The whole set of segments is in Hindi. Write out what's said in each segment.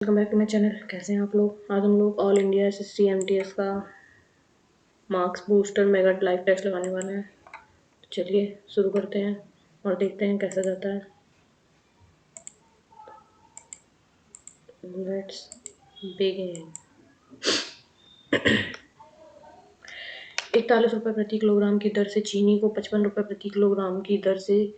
Welcome back to my channel. कैसे हैं आप लोग? आज हम लोग ऑल इंडिया SSC MTS का marks booster mega live test लगाने वाले हैं। चलिए शुरू करते हैं और देखते हैं कैसा जाता है। Let's begin. 41 रुपये प्रति किलोग्राम की दर से चीनी को 55 रुपये प्रति किलोग्राम की दर से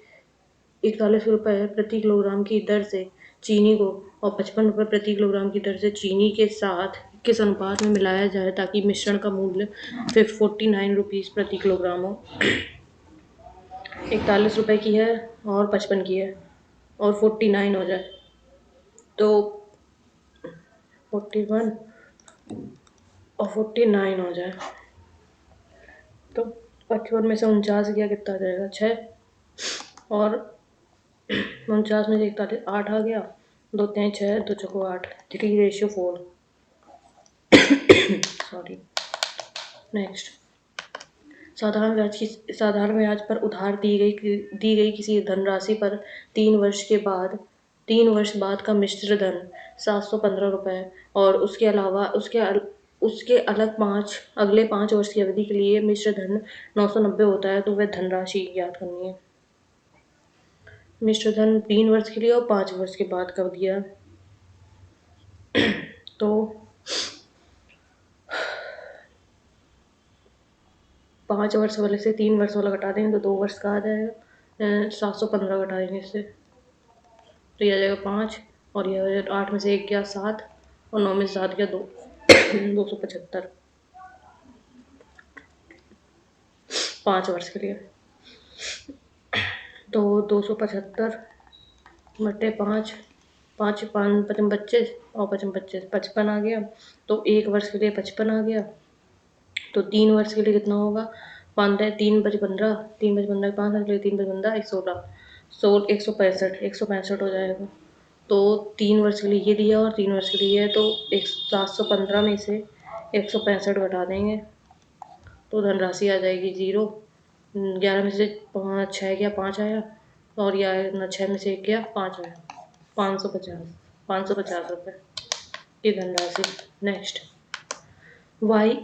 41 रुपये प्रति किलोग्राम की दर से चीनी को और 55 रुपये प्रति किलोग्राम की दर से चीनी के साथ किस अनुपात में मिलाया जाए ताकि मिश्रण का मूल्य 49 रुपीज़ प्रति किलोग्राम हो। 41 रुपये की है और 55 की है और 49 हो जाए तो 41 और 49 हो जाए तो 55 में से 49 गया कितना आ जाएगा? 6 और 49 में से 41 8 आ गया। 2 3 6 2 चौको 8 3:4। सॉरी। नेक्स्ट, साधारण ब्याज पर उधार दी गई किसी धनराशि पर 3 वर्ष बाद का मिश्र धन 715 रुपये और उसके अगले 5 वर्ष की अवधि के लिए मिश्र धन 990 होता है तो वह धनराशि याद करनी है। मिश्र धन 3 वर्ष के लिए और 5 वर्ष के बाद कब दिया तो 5 वर्ष वाले से 3 वर्ष वाला घटा देंगे तो 2 वर्ष का आ जाएगा। 715 घटा देंगे इससे तो यह आ जाएगा 5 और यह हो जाएगा 8 में से 1 गया 7 और 9 में से 7 गया 2 275 5 वर्ष के लिए। तो 275 बटे 5 5 5 पचम 25 और 25 55 आ गया तो 1 वर्ष के लिए 55 आ गया तो 3 वर्ष के लिए कितना होगा? 3 बचे 15 3 बचे 15 5 वर्ष के लिए 3 बचे 15 165 हो जाएगा। तो 3 वर्ष के लिए ये दिया और 3 वर्ष के लिए है तो 715 में से 165 घटा देंगे तो धनराशि आ जाएगी 0। 11 में से 6 गया 5 आया और यह 6 में से 1 गया 5 आया 550 रुपये की धनराशि। Next, y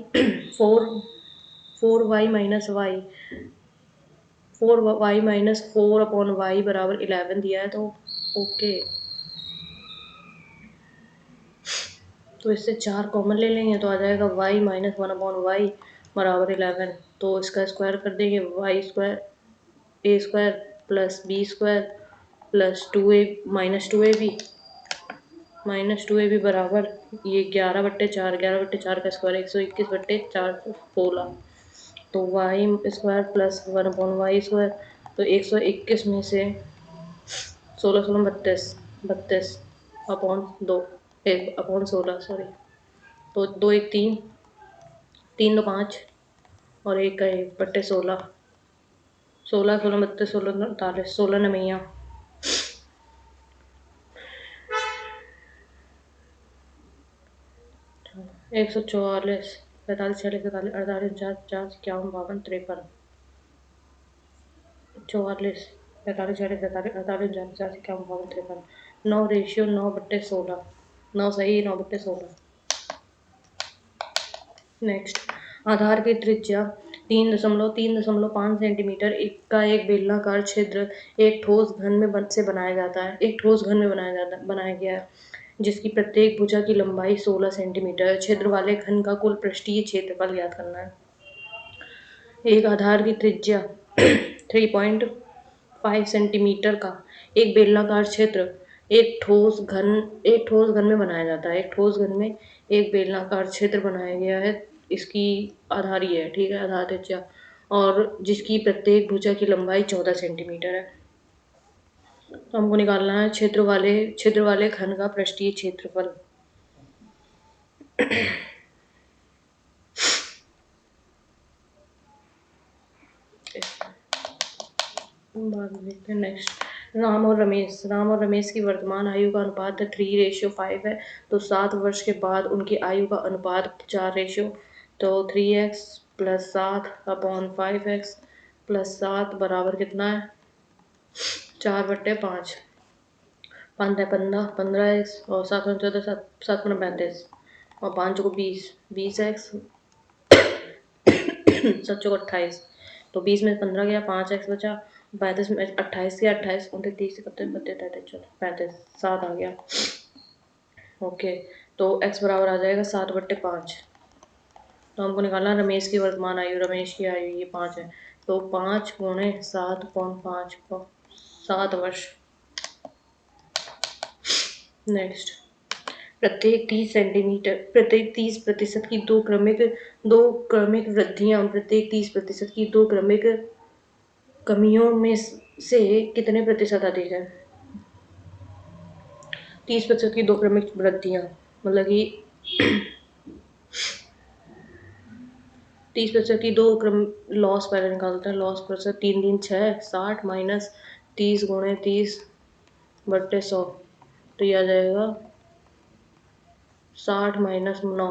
4y minus Y 4y बराबर 11 दिया है तो ओके। तो इससे 4 कॉमन ले लेंगे तो आ जाएगा y माइनस 1/y बराबर 11 तो इसका स्क्वायर कर देंगे a square plus b square plus 2ab बराबर ये 11/4 का स्क्वायर 121/4 16 तो y square plus 1/y square तो 121 में से 16 32 अपॉन 2 अपॉन 16 सॉरी तो 2 1 3 3 2 5 और 1 का 1/16 16 16 32 16 48 16 नमैया 144 45 46 47 48 49 50 51 53 44 45 46 47 48 49 50 51 53 9:9/16 9 सही 9/16। नेक्स्ट, आधार की त्रिज्या 3.5 सेंटीमीटर का एक बेलनाकार छिद्र एक ठोस घन में बनाया गया है जिसकी प्रत्येक भुजा की लंबाई 16 सेंटीमीटर। छिद्र वाले घन का कुल पृष्ठीय क्षेत्रफल ज्ञात करना है। एक आधार की त्रिज्या 3.5 सेंटीमीटर का एक बेलनाकार छिद्र एक ठोस घन में बनाया जाता है। एक ठोस घन में एक बेलनाकार छिद्र बनाया गया है, इसकी आधार ये है, ठीक है, आधार त्रिज्या, और जिसकी प्रत्येक भुजा की लंबाई 14 सेंटीमीटर है। तो हमको निकालना है छिद्र वाले घन का पृष्ठीय क्षेत्रफल। बाद में देखते हैं। नेक्स्ट, राम और रमेश की वर्तमान आयु का अनुपात 3:5 है तो 7 वर्ष के बाद उनकी आयु का अनुपात 4 तो 3x प्लस 7/5x प्लस 7 बराबर कितना है? 4/5 5 है 15, 15x और 7 में 14, 7 में 35 और 5 को 20, 20x 7 को 28। तो 20 में 15 गया, 5x बचा, 35 में 28 गया, 28 29 31 32 33 34 35 7 आ गया। ओके, तो x बराबर आ जाएगा 7/5। तो हमको निकालना रमेश की वर्तमान आयु, रमेश की आयु ये 5 है, तो 5 गुणे 7/5 7 वर्ष। नेक्स्ट, प्रत्येक 30% की दो क्रमिक वृद्धियां प्रत्येक 30% की दो क्रमिक कमियों में से कितने प्रतिशत अधिक है? 30% की दो क्रमिक वृद्धियां मतलब कि 30% की दो क्रम लॉस पहले निकालते हैं। लॉस प्रतिशत 3 3 6 60 माइनस 30 गुणे 30/100, तो ये आ जाएगा 60 माइनस 9,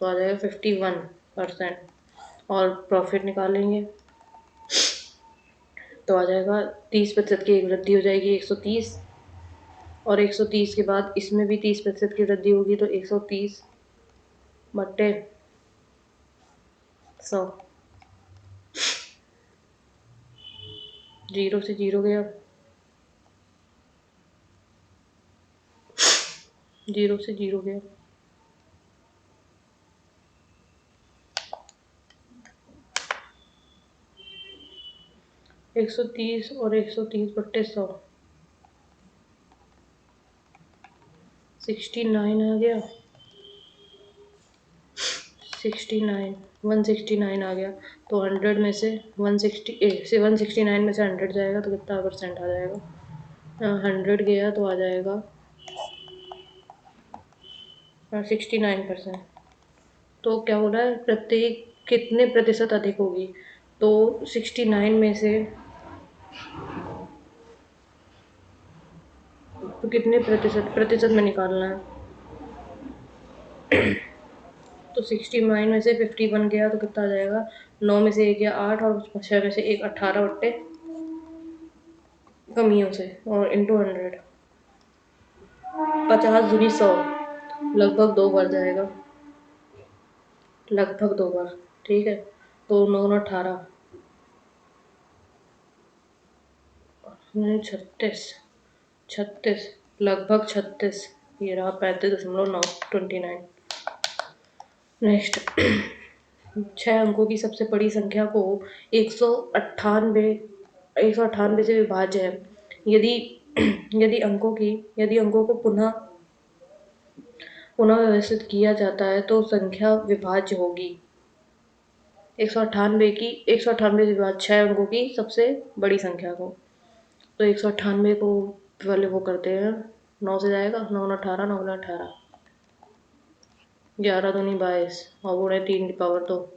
तो आ जाएगा 51%। और प्रॉफिट निकालेंगे तो आ जाएगा 30% की एक वृद्धि हो जाएगी 130, और 130 के बाद इसमें भी 30% की वृद्धि होगी, तो 130/100। जीरो से जीरो गया, जीरो से जीरो गया, 130 और 130/100 69 आ गया, 69 169 आ गया। तो 100 में से 169 में से 100 जाएगा तो कितना परसेंट आ जाएगा? 100 गया तो आ जाएगा 69%। तो क्या हो रहा है, प्रत्येक कितने प्रतिशत अधिक होगी? तो 69 में से तो कितने प्रतिशत प्रतिशत में निकालना है? तो 69 में से 51 गया तो कितना आ जाएगा? 9 में से 1 गया 8, और 6 में से 1 18/, कमियों से, और इंटू 100, 50 दूनी 100, लगभग 2 बार जाएगा, लगभग 2 बार। ठीक है, तो 9 9 18 36 36, लगभग 36, ये रहा 35.929। नेक्स्ट, 6 अंकों की सबसे बड़ी संख्या को 198 198 से विभाज्य है। यदि यदि अंकों को पुनः व्यवस्थित किया जाता है तो संख्या विभाज्य होगी। 198 से विभाज्य 6 अंकों की सबसे बड़ी संख्या को, तो 198 को पहले वो करते हैं, 9 से जाएगा, 9 9 18, 9 9 18, 11 दूनी 22 और गुणे 3 की पावर 2।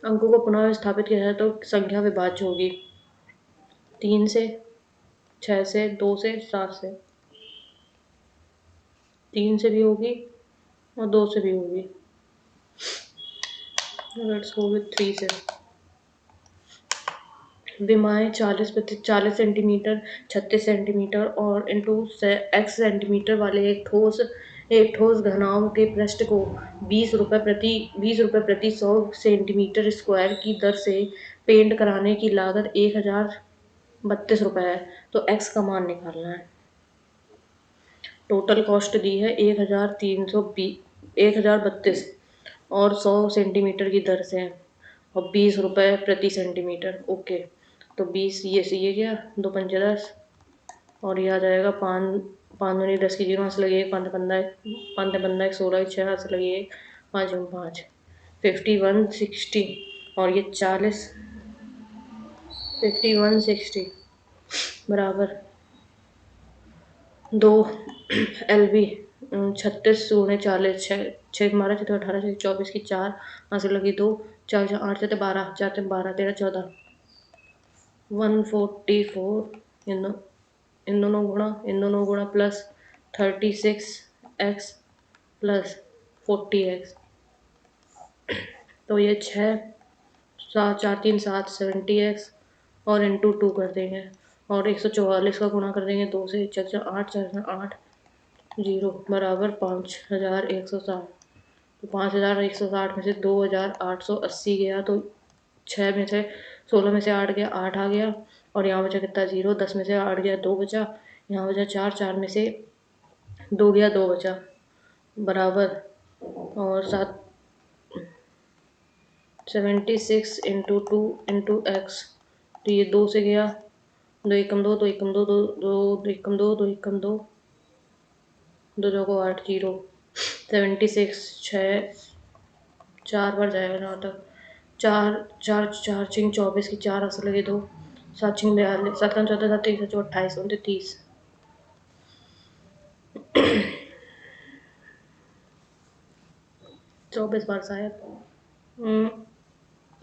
अंकों को पुनः स्थापित किया जाए तो संख्या विभाज्य होगी 3 से, 6 से, 2 से, 7 से, 3 से भी होगी और 2 से भी होगी। लेट्स गो विद 3 से। विमाएं 40 सेंटीमीटर, 36 सेंटीमीटर और इंटू x सेंटीमीटर वाले एक ठोस घनाभ के पृष्ठ को 20 रुपए प्रति 100 सेंटीमीटर स्क्वायर की दर से पेंट कराने की लागत 1032 रुपए है। तो x का मान निकालना है। टोटल कॉस्ट दी है 1032 और 100 सेंटीमीटर की दर से है, और 20 रुपए प्रति सेंटीमीटर। ओके, तो 20 ये से ये गया, 2 पंचे 10, और ये आ जाएगा 5 5 दूनी 10 की 0 हाथ से लगी 1, 5 15 16 6 हाथ से लगी 1, 5 5 5160, और ये 40 5160 बराबर 2 LB 36 गुणे 40, 6 12 6 18 6 24 की 4 हाथ से लगी 2, 4 4 8 7 12, 4 3 12 13 14, 144 इन दोनों गुणा प्लस 36x प्लस 40x, तो ये 6 7 4 3 7 70x और इंटू 2 कर देंगे और 144 का गुणा कर देंगे 2 से, 8 4 8 0 बराबर 5160। तो 5160 में से 2880 गया, तो 6 में से 16 में से 8 गया, 8 आ गया और यहाँ बचा कितना 0, 10 में से 8 गया 2 बचा, यहाँ बचा 4, 4 में से 2 गया 2 बचा बराबर और 76 इंटू 2 इंटू एक्स। तो ये 2 से गया, 2 एकम 2, 2 एकम 2, 2 2 एकम 2, 2 एकम 2, 2 2 को 8 0 76 6 4 बार जाएगा जहाँ तक, 4 4 4 छिंग 24 की 4 असर लगे 2, 7 छिंग 42, 7 का 14 7 23 28 29 24 बार शायद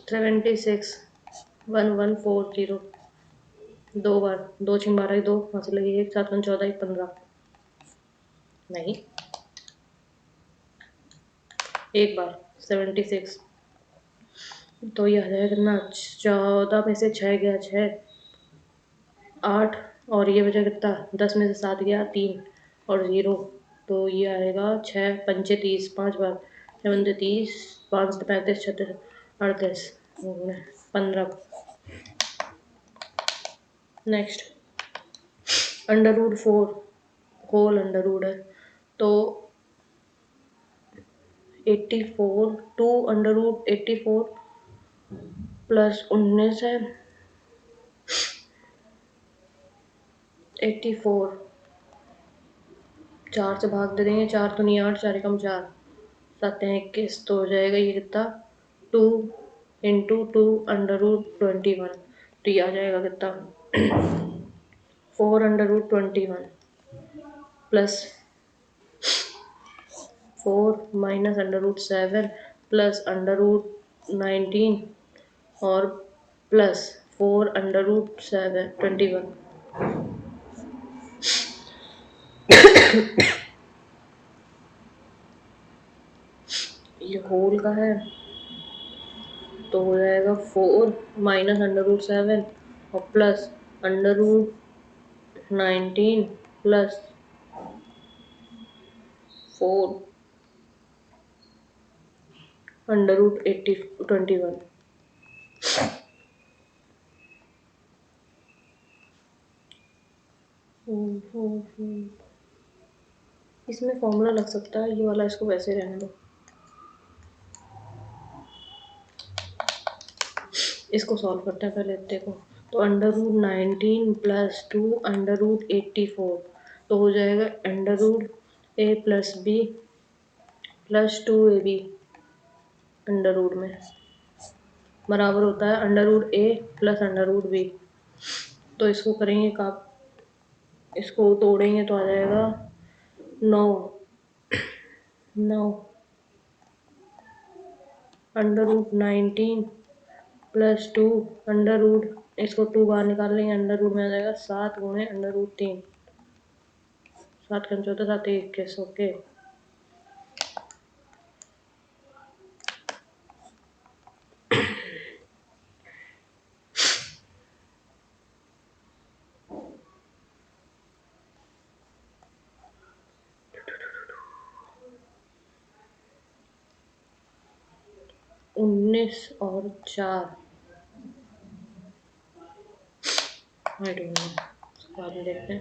76 1140 2 बार, 2 छिंग 12 2 वहाँ से लगी 1 7 14 15 नहीं, एक बार 76। तो ये आ जाएगा कितना, 14 में से 6 गया 6 8 और ये बचा कितना 10 में से 7 गया 3 और 0। तो ये आएगा 6 पंचे 30 5 बार, 6 पंचे 30 5 35 36 38 15। नेक्स्ट √4 होल अंडर रूट है, तो 84 2 √84 प्लस 19 है 84, 4 से भाग दे देंगे, 4 तो नहीं 8 4 एकम 4 7 21, तो हो जाएगा ये कितना 2 इंटू 2 √21। तो ये आ जाएगा कितना 4 √21 प्लस 4 माइनस √7 प्लस √19 और प्लस 4 √7 21। ये होल का है तो हो जाएगा 4 माइनस √7 और प्लस √19 प्लस 4 √21। इसमें फॉर्मूला लग सकता है ये वाला, इसको वैसे रहने दो। इसको सॉल्व करते हैं पहले देखो। तो √19 प्लस 2 √84 तो हो जाएगा √a plus b plus 2ab under में बराबर होता है √a प्लस √b। तो इसको करेंगे का, इसको तोड़ेंगे तो आ जाएगा 9 √19 प्लस 2 इसको 2 बाहर निकाल लेंगे, अंडर रूट में आ जाएगा 7 गुणे √3, 7 का 14 7 21। ओके 19 और 4 बाद में देखते हैं।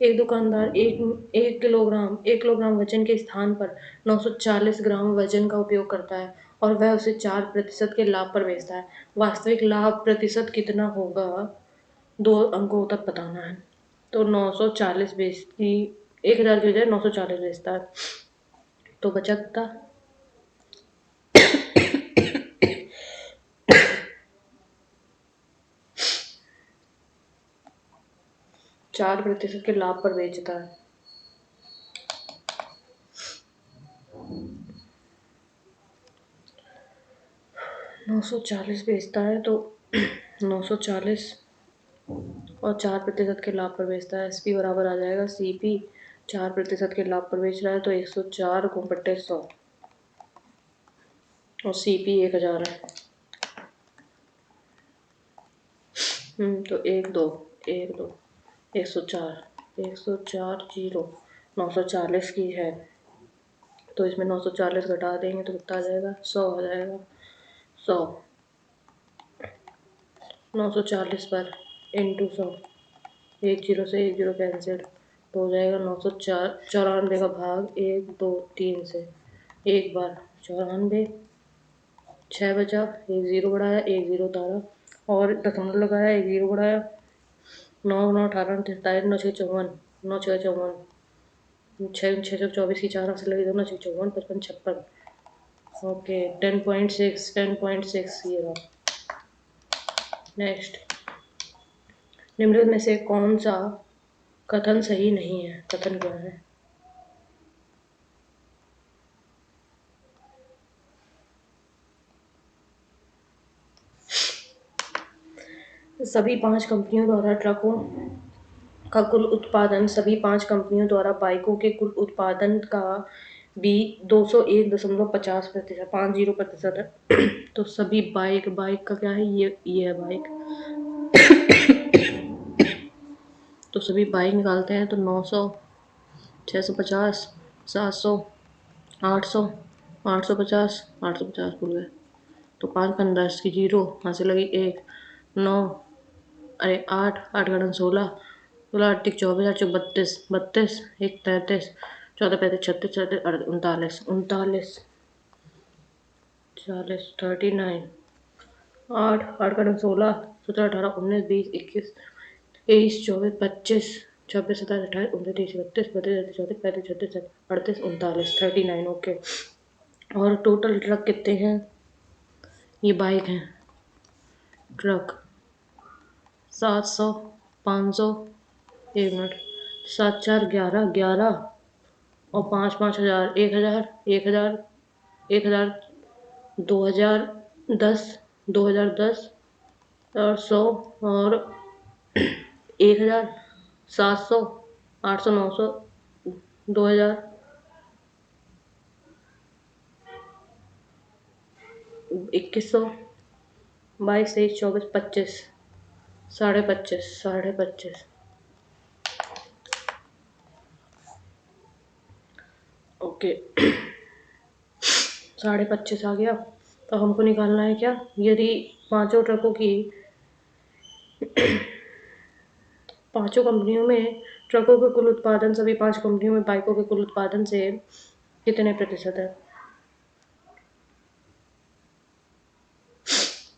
एक दुकानदार 1 किलोग्राम वजन के स्थान पर 940 ग्राम वजन का उपयोग करता है और वह उसे 4% के लाभ पर बेचता है। वास्तविक लाभ प्रतिशत कितना होगा 2 अंकों तक बताना है। तो 940 बेचती, 1000 की बजाय 940 बेचता है तो बचा कितना 4% के लाभ पर बेचता है। नौ सौ 40 बेचता है तो 940 और 4% के लाभ पर बेचता है। SP बराबर आ जाएगा CP, 4% के लाभ पर बेच रहा है तो 104 को बट्टे 100 और CP 1000 है। तो 104 जीरो 940 की है, तो इसमें 940 घटा देंगे तो कितना आ जाएगा, 100 आ जाएगा। 100 940 पर इंटू 100, एक जीरो से एक जीरो कैंसिल तो हो जाएगा 994 का भाग 1 2 3 से, एक बार 94, 6 बचा, एक ज़ीरो बढ़ाया, एक ज़ीरो उतारा और दशमलव लगाया, एक ज़ीरो बढ़ाया, 9 9 18 43 9 6 54, 9 6 54, 6 की 4 से लगी, 2 9 6 54 55 56। ओके 10.6 ये रहा। नेक्स्ट, निम्नलिखित में से कौन सा कथन सही नहीं है? कथन क्या है? सभी 5 कंपनियों द्वारा ट्रकों का कुल उत्पादन सभी 5 कंपनियों द्वारा बाइकों के कुल उत्पादन का भी 201.50% 50% है। तो सभी बाइक का क्या है, ये है बाइक। तो सभी बाइक निकालते हैं तो 900, 650, 700, 800, 850, 850 भूल गए, तो 5 15 की जीरो, यहाँ से लगी एक, 9, अरे 8 8 गणन 16, 16 8 24, 8 32, 32 1 33, 14 35 36 37 39 39 40 39, 8 8 गणन 16, 17 18 19 20 21 23 24 25 26 27 28 29 30 31 32 33 34 35 36 38 39 39। ओके, और टोटल ट्रक कितने हैं? ये बाइक हैं ट्रक 700, 500, 1 मिनट, 7 4 11 11 और 5 5 हज़ार, 1,000 1,000 1,000, 2,010 2,010 और 100 और 1,000, 700, 800 900, 2,000, 2,100, 22 23 24 25, 25.5 ओके 25.5 आ गया। तो हमको निकालना है क्या, यदि पांचों कंपनियों में ट्रकों के कुल उत्पादन सभी 5 कंपनियों में बाइकों के कुल उत्पादन से कितने प्रतिशत है?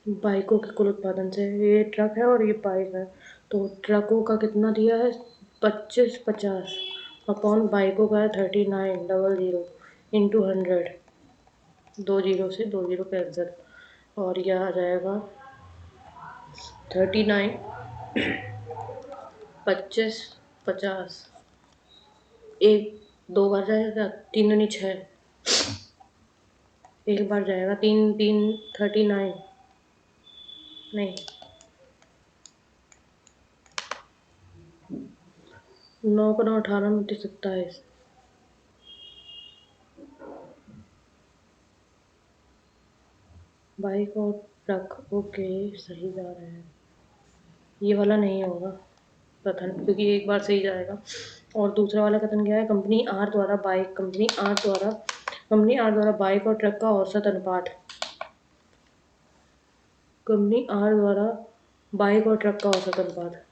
बाइकों के कुल उत्पादन से, ये ट्रक है और ये बाइक है, तो ट्रकों का कितना दिया है 25 50 अपॉन बाइकों का है 39 00 इंटू 100, 2 जीरो से 2 जीरो कैंसिल और यह आ जाएगा 39 25 50, एक 2 बार जाएगा, 3 दूनी 6, एक बार जाएगा, 3 3 39 नहीं 9 को 9 18 29 27, बाइक और ट्रक ओके सही जा रहे हैं। ये वाला नहीं होगा कथन, क्योंकि एक बार सही जाएगा। और दूसरा वाला कथन क्या है, कंपनी आर द्वारा बाइक और ट्रक का औसत अनुपात। कंपनी आर द्वारा बाइक और ट्रक का औसत अनुपात,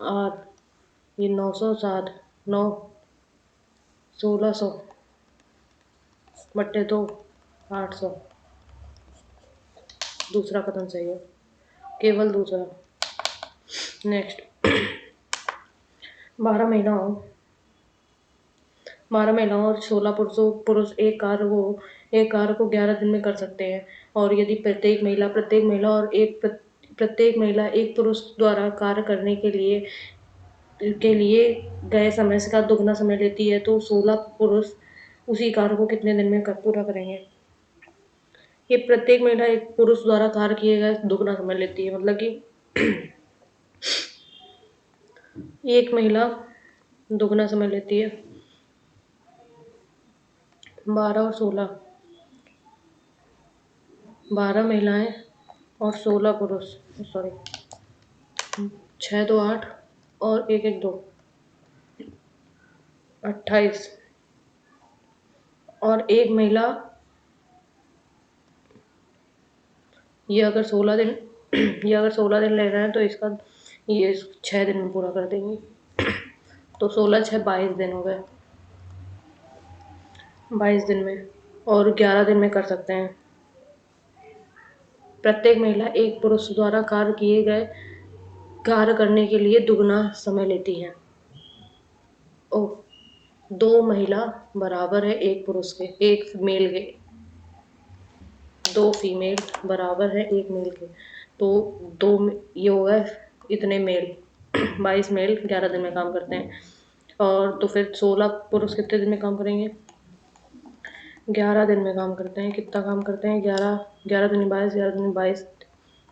आर ये 907 9 1600 बट्टे 2 800, दूसरा कथन सही है, केवल दूसरा। नेक्स्ट, 12 महिलाओं और 16 पुरुष एक कार्य को 11 दिन में कर सकते हैं, और यदि प्रत्येक महिला एक पुरुष द्वारा कार्य करने के लिए गए समय का दुगना समय लेती है, तो 16 पुरुष उसी कार्य को कितने दिन में पूरा करेंगे? ये प्रत्येक महिला एक पुरुष द्वारा कार्य किए गए दुगना समय लेती है, मतलब कि एक महिला दुगना समय लेती है। 12 और 16, 12 महिलाएं और 16 पुरुष, सॉरी 6 2 8 और 1 1 2 28 और एक महिला ये अगर 16 दिन ये अगर 16 दिन ले रहे हैं तो इसका ये 6 दिन में पूरा कर देंगी। तो 16 6 22 दिन हो गए, 22 दिन में, और 11 दिन में कर सकते हैं। प्रत्येक महिला एक पुरुष द्वारा कार्य करने के लिए दुगना समय लेती है। ओ 2 महिला बराबर है एक पुरुष के, एक मेल के, 2 फीमेल बराबर है एक मेल के, तो ये हो गए इतने मेल 22 मेल 11 दिन में काम करते हैं। और तो फिर 16 पुरुष कितने दिन में काम करेंगे? 11 दिन में काम करते हैं। कितना काम करते हैं? 11 दूनी 22, 11 दूनी 22,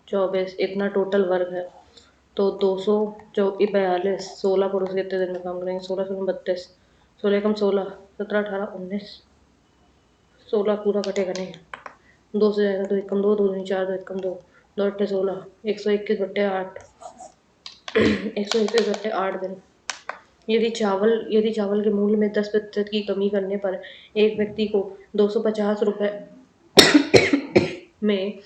24, इतना टोटल वर्क है। तो 242, 16 पुरुष कितने दिन में काम करेंगे? 16 से 32, 16 कम 16, 17 18 19, 16 पूरा कटेगा नहीं, 2 से जाएगा तो 1 कम 2, 2 दूनी 4, 2 1 कम 2, 2 8 16, 121/8, 121/8 दिन। यदि चावल के मूल्य में 10% की कमी करने पर एक व्यक्ति को 250 रुपए में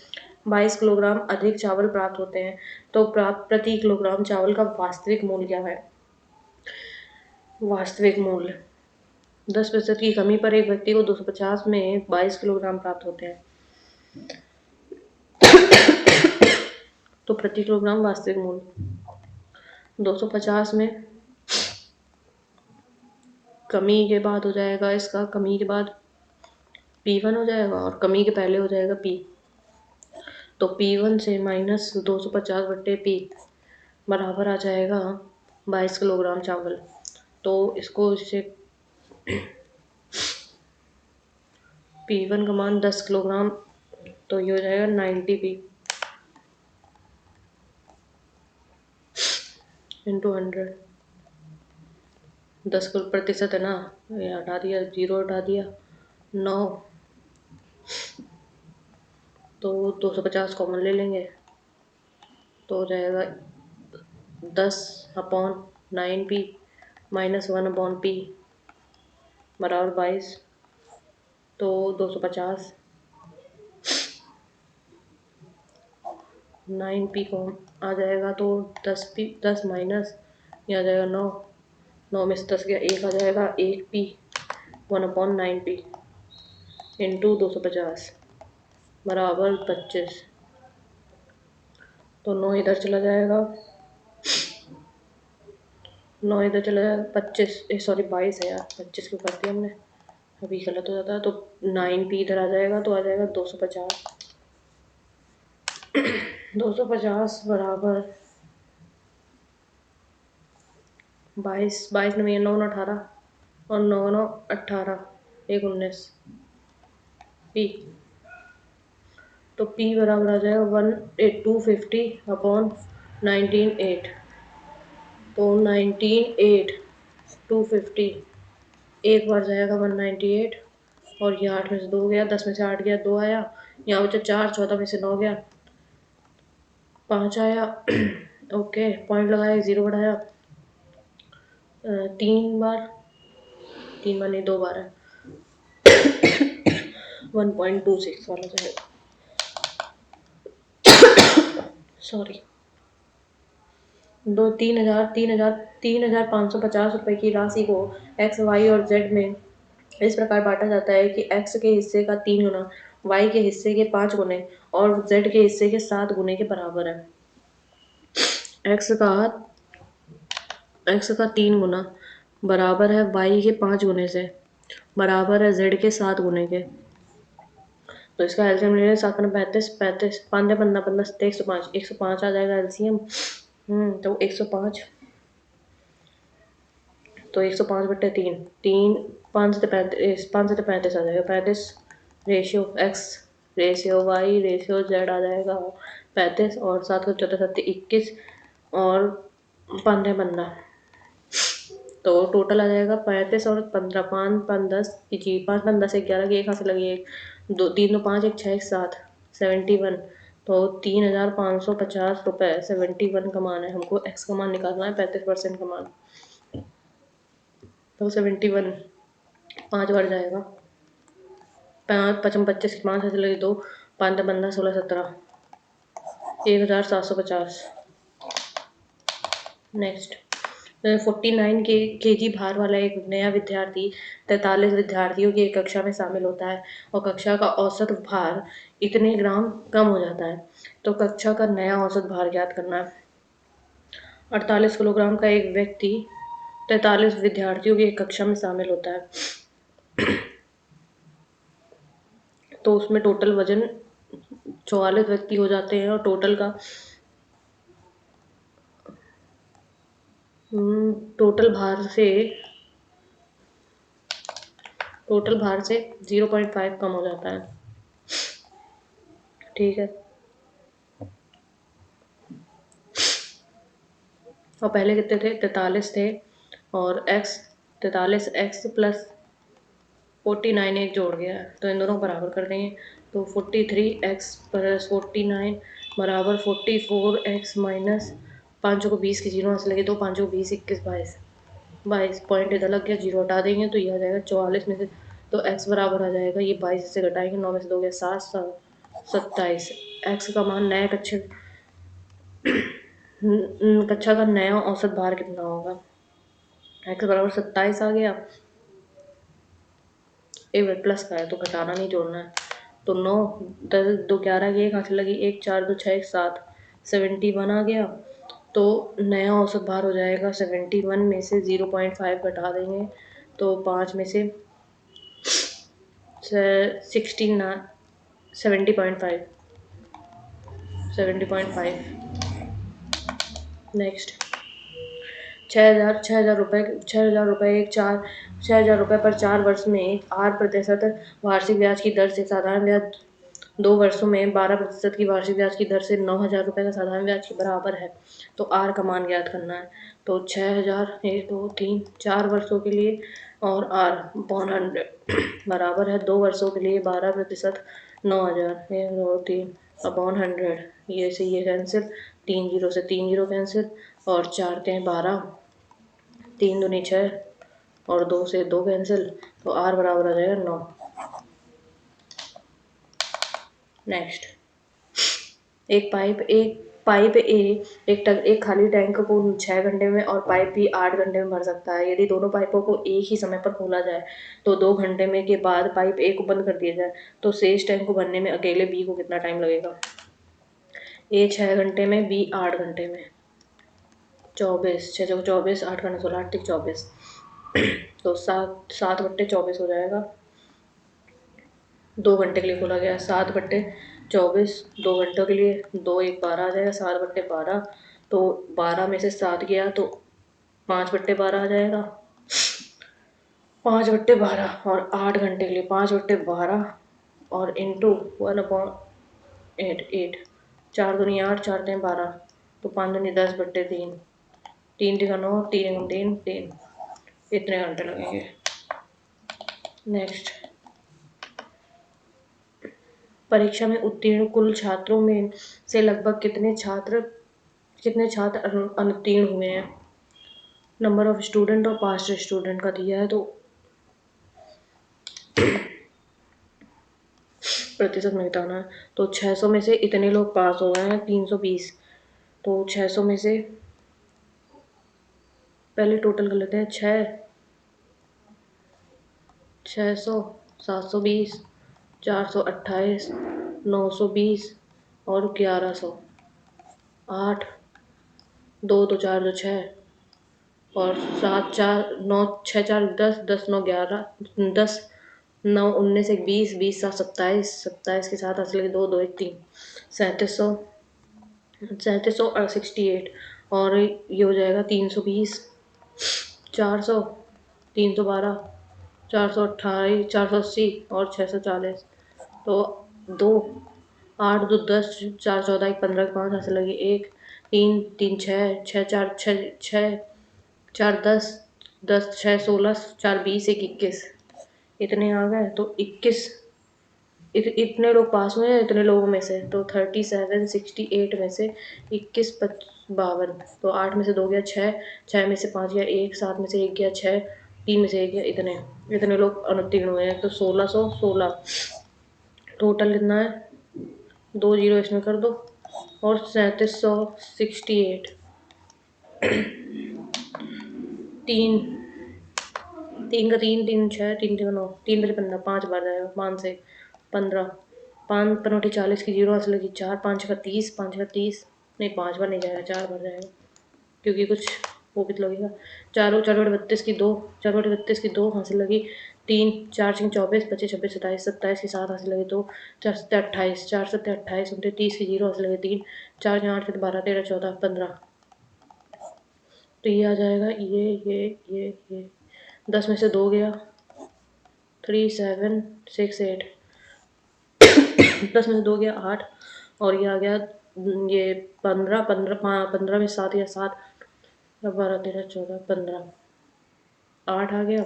22 किलोग्राम अधिक चावल प्राप्त होते हैं, तो प्राप्त प्रति किलोग्राम चावल का वास्तविक मूल्य क्या है? वास्तविक मूल्य 10% की कमी पर एक व्यक्ति को 250 में 22 किलोग्राम प्राप्त होते हैं, तो प्रति किलोग्राम वास्तविक मूल्य 250 में कमी के बाद हो जाएगा इसका, कमी के बाद P1 हो जाएगा और कमी के पहले हो जाएगा P। तो P1 से माइनस 250/P बराबर आ जाएगा 22 किलोग्राम चावल। तो इसको इससे P1 का मान 10 किलोग्राम, तो ये हो जाएगा 90P इंटू 100। 10% है ना, ये हटा दिया, 0 हटा दिया, 9, तो 250 कॉमन ले लेंगे, तो हो जाएगा 10/9P माइनस 1/P बराबर 22, तो 250 9P को आ जाएगा, तो 10 माइनस ये आ जाएगा 9, 9 में से 10 गया, 1 आ जाएगा, 1P 1/9P इंटू 250 बराबर 25। तो 9 इधर चला जाएगा, 9 इधर चला जाएगा, 25 सॉरी 22 है यार, 25 क्यों कर दिया हमने, अभी गलत हो जाता है। तो 9P इधर आ जाएगा, तो आ जाएगा 250 बराबर 22, 22 में 9 18 और 9 9 18, 1 19 P, तो P बराबर आ जाएगा 250/19/8, तो 19/8 250, एक बार जाएगा 198 और ये 8 में से 2 गया, 10 में से 8 गया, 2 आया, यहाँ बचा 4, 14 में से 9 गया, 5 आया ओके, पॉइंट लगाया, 0 बढ़ाया, 3 बार नहीं 2 बार है, 1.26 वाला जाएगा, सॉरी 3,550 रुपए की राशि को X, Y और Z में इस प्रकार बांटा जाता है कि X के हिस्से का 3 गुना, Y के हिस्से के 5 गुने और Z के हिस्से के 7 गुने के बराबर है। X का 3 गुना बराबर है Y के 5 गुने से, बराबर है Z के 7 गुने के। तो इसका एलसीएम ले लें, 7 35 35, 5 15 15 105, 105 आ जाएगा एलसीएम। तो 105, तो 105/3, 3 5 से 35, 5 से 35 आ जाएगा, 35 ratio X ratio Y ratio Z आ जाएगा 35, और 7 को 14 7 21 और 15 15, तो टोटल आ जाएगा 35 और 15, 5 5 10 जी, 5 5 10 11 की एक हाथ से लगी, 1 2 3 2 5 1 6 1 7 71, तो 3,550 रुपये 71 का मान है, हमको एक्स का मान निकालना है, 35% का मान। तो 71 5 बार जाएगा, 5 5 25 5 ऐसे लगे 2 5 15 16 17 1,750। नेक्स्ट 49 केजी भार वाला एक नया विद्यार्थी 43 विद्यार्थियों की एक कक्षा में शामिल होता है और कक्षा का औसत भार इतने ग्राम कम हो जाता है, तो कक्षा का नया औसत भार ज्ञात करना है। 48 किलोग्राम का एक व्यक्ति 43 विद्यार्थियों की एक कक्षा में शामिल होता है, तो उसमें टोटल वजन 44 व्यक्ति हो जाते हैं और टोटल भार से 0.5 कम हो जाता है। ठीक है, और पहले कितने थे? 43 थे, और x 43x प्लस 49 एक जोड़ गया है, तो इन दोनों को बराबर कर देंगे। तो 43x प्लस 49 बराबर 44x माइनस 5 को 20 की जीरो से लगे, तो 5 को 20 21 22 पॉइंट इधर लग गया, जीरो हटा देंगे तो ये आ जाएगा 44 में से, तो x बराबर आ जाएगा, ये 22 से घटाएंगे 9 में से 2 गया 7 7 27। x का मान नया कक्षा का नया औसत भार कितना होगा? x बराबर 27 आ गया, एक मिनट प्लस का है तो घटाना नहीं जोड़ना है, तो 9 10 2 11 की एक हाथ लगी, 1 4 2 6 1 7 71 आ गया, तो नया औसत भार हो जाएगा 71 में से 0.5 घटा देंगे, तो 5 में से 69 70.5 70.5। नेक्स्ट 6,000 रुपये पर 4 वर्ष में 8% वार्षिक ब्याज की दर से साधारण ब्याज 2 वर्षों में 12% की वार्षिक ब्याज की दर से 9,000 रुपये का साधारण ब्याज के बराबर है, तो आर का मान ज्ञात करना है। तो 6,000 1 2 3 4 वर्षों के लिए और आर 100 बराबर है 2 वर्षों के लिए 12% 9,000 1 2 3 अपॉन 100, ये से ये कैंसिल, 3 जीरो से 3 जीरो कैंसिल, और 4 के 12 3 दूनी 6 और 2 से 2 कैंसिल, तो आर बराबर आ जाएगा 9। नेक्स्ट एक पाइप ए एक खाली टैंक को 6 घंटे में और पाइप बी 8 घंटे में भर सकता है। यदि दोनों पाइपों को एक ही समय पर खोला जाए तो 2 घंटे में के बाद पाइप ए को बंद कर दिया जाए, तो शेष टैंक को भरने में अकेले बी को कितना टाइम लगेगा? ए 6 घंटे में, बी 8 घंटे में। 24 6 चौके 24 8 घंटे 16 8 24, तो 7/24 हो जाएगा। 2 घंटे के लिए खोला गया, 7/24 2 घंटों के लिए, 2 1 12 आ जाएगा, 7/12, तो 12 में से 7 गया तो 5/12 आ जाएगा, 5/12, और 8 घंटे के लिए 5/12 और इंटू 1/8 4 दूनी 8 4 3 12, तो 5 दूनी 10/3 3 3 9 3 3 3, इतने घंटे लगेंगे। नेक्स्ट परीक्षा में उत्तीर्ण कुल छात्रों में से लगभग कितने छात्र अनुत्तीर्ण हुए हैं? नंबर ऑफ स्टूडेंट और पास्ट स्टूडेंट का दिया है, तो प्रतिशत में घटाना है, तो 600 में से इतने लोग पास हो गए हैं 320, तो 600 में से पहले टोटल कर लेते हैं, 600 720 428 920 और 1100, 8 2 2 4 2 6 और 7 4 9 6 4 10 10 9 11 10 9 19 1 20 20 7 27 27 के साथ असले 2 2 1 3 3700 और 68, और ये हो जाएगा 320 400 312 428 480 और 640, तो 2 8 2 10 4 14 1 15 5 ऐसे लगे 1 3 3 6 6 4 6 6 4 10 6 16 4 20 1 21, इतने आ गए, तो 21 इतने लोग पास हुए हैं इतने लोगों में से, तो 37 68 में से 21 52, तो 8 में से 2 गया 6, 6 में से 5 गया 1, 7 में से 1 गया 6, 3 में से 1 गया, इतने इतने लोग अनुत्तीर्ण हुए हैं। तो 1616 टोटल कितना है, 2 जीरो इसमें कर दो, और 3768 तीन, तीन का तीन, तीन छः, तीन तीन नौ, तीन बजे 15, 5 बार जाएगा, 5 से 15, 5 5 40 की जीरो हासिल लगी, 4 5 का 30, 5 का 30, नहीं 5 बार नहीं जाएगा, 4 बार जाएगा क्योंकि कुछ वो कितना लगेगा। 4 4 बटे 32 की 2, 4 बटे 32 की 2 हासिल लगी, 3 4 6 24 25 26 27 27 की 7 हासिल लगी 2, 4 7 28, 4 7 28 29 की जीरो हासिल लगी 3, 4 8 12 13 14 15, तो ये आ जाएगा ये 10 में से 2 गया 3 7 6 8, 10 में से 2 गया 8, और ये आ गया ये 15 15 15 में 7 या 7, 12 13 14 15, 8 आ गया,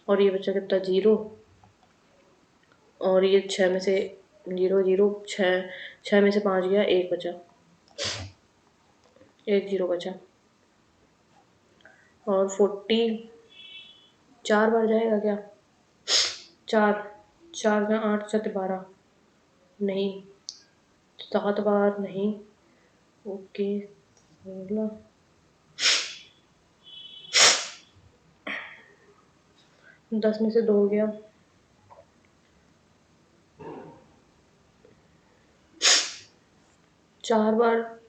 और ये बचा कितना 0, और ये 6 में से 0 0 6 में से 5 गया 1 बचा, 1 0 बचा, और 40 4 बार जाएगा क्या, 4 4 का 8 7 12, नहीं 7 बार नहीं, ओके 16, 10 में से 2 गया 4 बार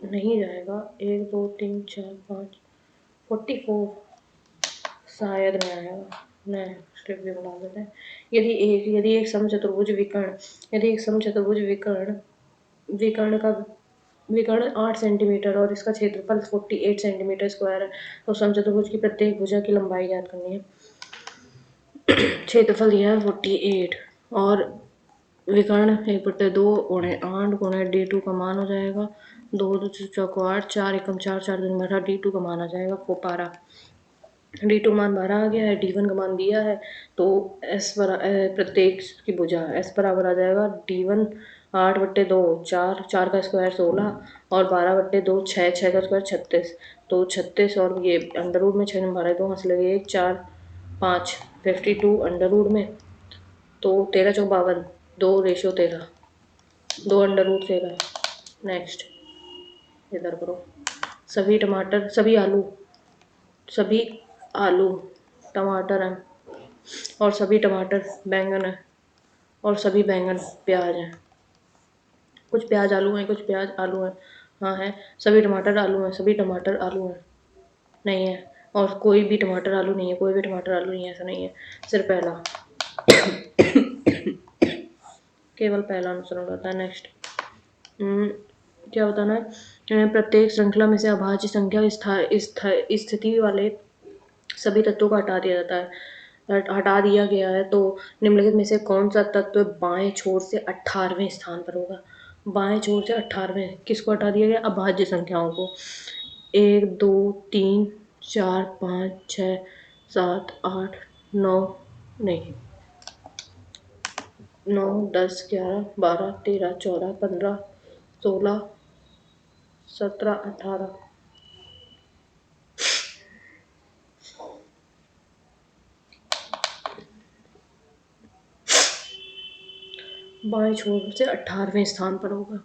नहीं जाएगा, 1 2 3 4 5 44 शायद नहीं आएगा, नहीं स्टेप भी बढ़ा देते हैं। यदि एक समचतुर्भुज विकर्ण, यदि एक समचतुर्भुज विकर्ण का विकर्ण 8 सेंटीमीटर और इसका क्षेत्रफल 48 सेंटीमीटर स्क्वायर है, तो समचतुर्भुज की प्रत्येक भुजा की लंबाई ज्ञात करनी है। क्षेत्रफल दिया है 48, और विकर्ण 1/2 गुणे 8 गुणे d2 का मान हो जाएगा 2 2 चौको 8, 4 एकम 4 4 दूनी 12, d2 का मान आ जाएगा 12, d2 मान 12 आ गया है, d1 का मान दिया है, तो प्रत्येक की भुजा s बराबर आ जाएगा d1 8/2 4, 4 का स्क्वायर 16, और 12/2 6, 6 का स्क्वायर 36, तो 36, और ये अंडर रूट में 6 में 12 2 हासिल लगे 1 4 5 52 अंडर रूट में, तो 13 चौक 52, 2:13, 2 अंडर रूट 13। नेक्स्ट इधर करो, सभी टमाटर सभी आलू टमाटर हैं, और सभी टमाटर बैंगन है, और सभी बैंगन प्याज हैं, कुछ प्याज आलू हैं, कुछ प्याज आलू हैं, हाँ है, सभी टमाटर आलू हैं, सभी टमाटर आलू हैं, नहीं है, और कोई भी टमाटर आलू नहीं है, कोई भी टमाटर आलू नहीं है, ऐसा नहीं है, सिर्फ पहला केवल पहला अनुसरण होता है। नेक्स्ट क्या बताना है, प्रत्येक श्रृंखला में से अभाज्य संख्या स्थिति वाले सभी तत्वों को हटा दिया जाता है, हटा दिया गया है, तो निम्नलिखित में से कौन सा तत्व बाएं छोर से 18वें स्थान पर होगा, बाएं छोर से 18वें, किसको हटा दिया गया, अभाज्य संख्याओं को, 1 2 3 4 5 6 7 8 9, नहीं 9 10 11 12 13 14 15 16 17 18, बाएं छोर से 18वें स्थान पर होगा,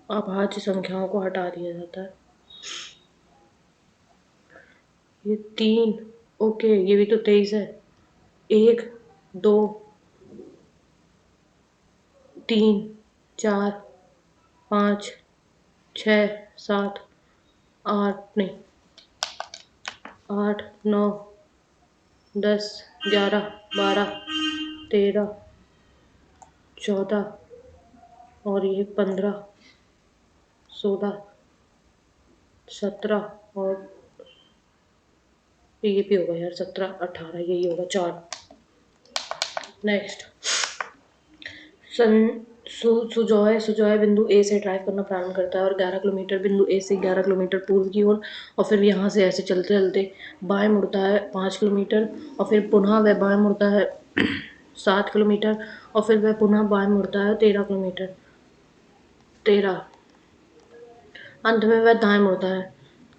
अभाज्य संख्याओं को हटा दिया जाता है। ये 3, ओके ये भी तो 23 है, 1 2 3 4 5 6 7 8, नहीं 8 9 10 11 12 13 14, और ये 15 16 17, और ये भी होगा यार 17 18, यही होगा 4। नेक्स्ट सुजॉय बिंदु ए से ड्राइव करना प्रारंभ करता है और 11 किलोमीटर बिंदु ए से 11 किलोमीटर पूर्व की ओर और फिर यहाँ से ऐसे चलते चलते बाएं मुड़ता है 5 किलोमीटर और फिर पुनः वह बाएं मुड़ता है 7 किलोमीटर और फिर वह पुनः बाएं मुड़ता है 13 किलोमीटर 13। अंत में वह दाएं मुड़ता है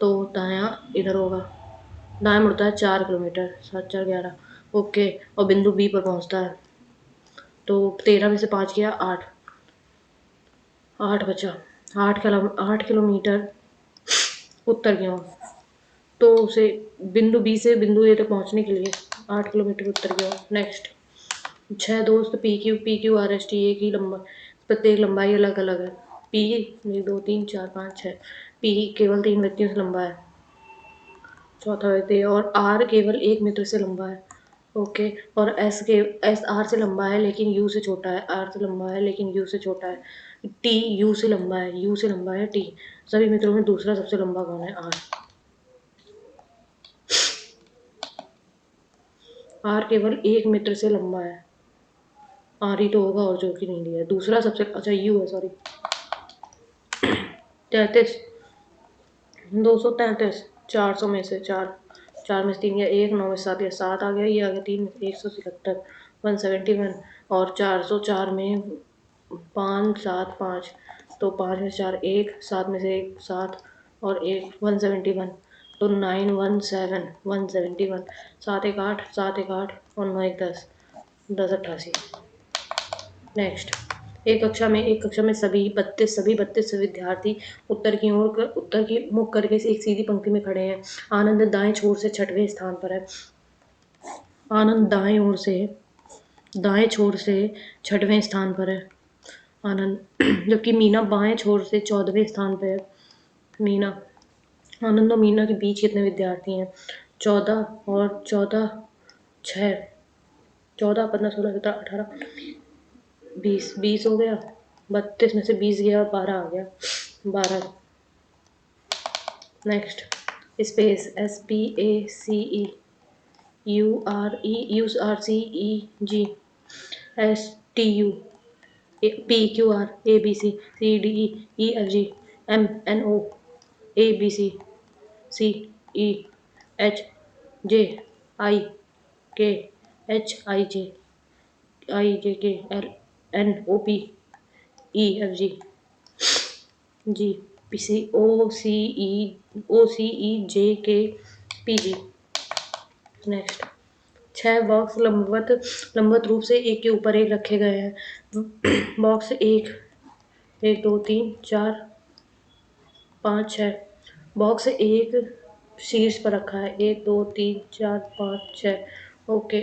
तो दायां इधर होगा, दाएं मुड़ता है 4 किलोमीटर 7 4 11 ओके और बिंदु बी पर पहुंचता है। तो 13 में से 5 गया 8 बचा 8 किलोमीटर उत्तर की ओर। तो उसे बिंदु बी से बिंदु ए तक पहुंचने के लिए 8 किलोमीटर उत्तर की ओर। नेक्स्ट 6 दोस्त P Q R S T A की प्रत्येक लंबाई अलग अलग है। पी 1 2 3 4 5 6 पी केवल 3 व्यक्तियों से लंबा है, चौथा व्यक्ति, और आर केवल 1 मित्र से लंबा है। ओके और एस आर से लंबा है लेकिन यू से छोटा है, आर से लंबा है लेकिन यू से छोटा है, टी यू से लंबा है, यू से लंबा है टी। सभी मित्रों में दूसरा सबसे लंबा कौन है? आर। आर केवल 1 मित्र से लंबा है, आर ही तो होगा और जो कि नहीं दिया है। दूसरा सबसे अच्छा यू है, सॉरी 33 233 400 में से 4 में से 3 गया 1 9 में से 7 गया 7 आ गया, ये आ गया 3 177 171 और 404 में 5 7 5 तो 5 में से 4 1 7 में से 1 7 और 1 171 तो 917 171 7 1 8 7 1 8 और 9 1 10 10 88। नेक्स्ट एक कक्षा में सभी 32 विद्यार्थी उत्तर की मुख करके एक सीधी पंक्ति में खड़े हैं। आनंद दाएं छोर से 6वें स्थान पर है। आनंद दाएं छोर से 6वें स्थान पर है। आनंद जबकि मीना बाएं छोर से 14वें स्थान पर है। मीना आनंद और मीना के बीच कितने विद्यार्थी हैं? 14 और 14 6 14 15 16 17 18 20 हो गया, 32 में से 20 गया 12 आ गया 12। Next space SPACE URCEG STU PQR ABC CDE EFG MNO ABC CEH JIK HIJK LNOP EFG जी OCEJK PG। नेक्स्ट 6 बॉक्स लंबवत रूप से एक के ऊपर एक रखे गए हैं। बॉक्स 1 1 2 3 4 5 6 बॉक्स 1 शीर्ष पर रखा है 1 2 3 4 5 6 ओके।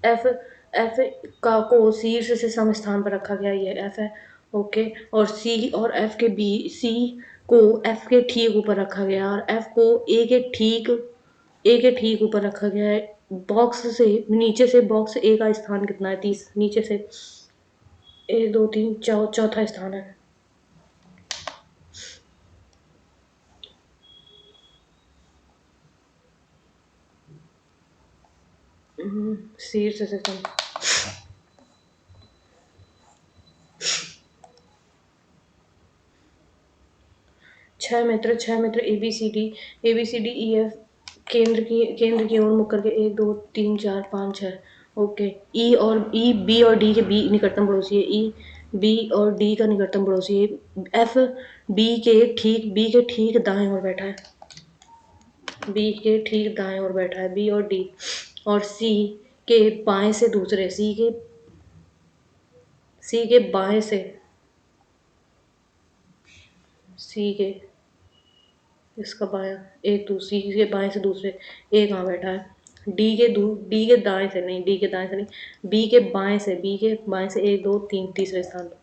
एफ एफ को शीर्ष से सम स्थान पर रखा गया, ये एफ है ओके। और सी और एफ के बी सी को एफ के ठीक ऊपर रखा गया और एफ को ए के ठीक ऊपर रखा गया है। बॉक्स से नीचे से बॉक्स ए का स्थान कितना है? 30 नीचे से 1 2 3 चौथा स्थान है। शीर्ष से कम 6 मित्र ABCDEF केंद्र की ओर मुख करके 1 2 3 4 5 6 ओके। ई बी और डी के बी निकटतम पड़ोसी है, ई बी और डी का निकटतम पड़ोसी है। एफ बी के ठीक दाएं ओर बैठा है, बी के ठीक दाएं ओर बैठा है बी और डी। और सी के बाएं से दूसरे सी के बाएं से सी के इसका बायां एक दूसरी के बाएं से दूसरे ए कहाँ बैठा है? डी के दाएं से नहीं, डी के दाएं से नहीं, बी के बाएं से 1 2 3 तीसरे स्थान पर।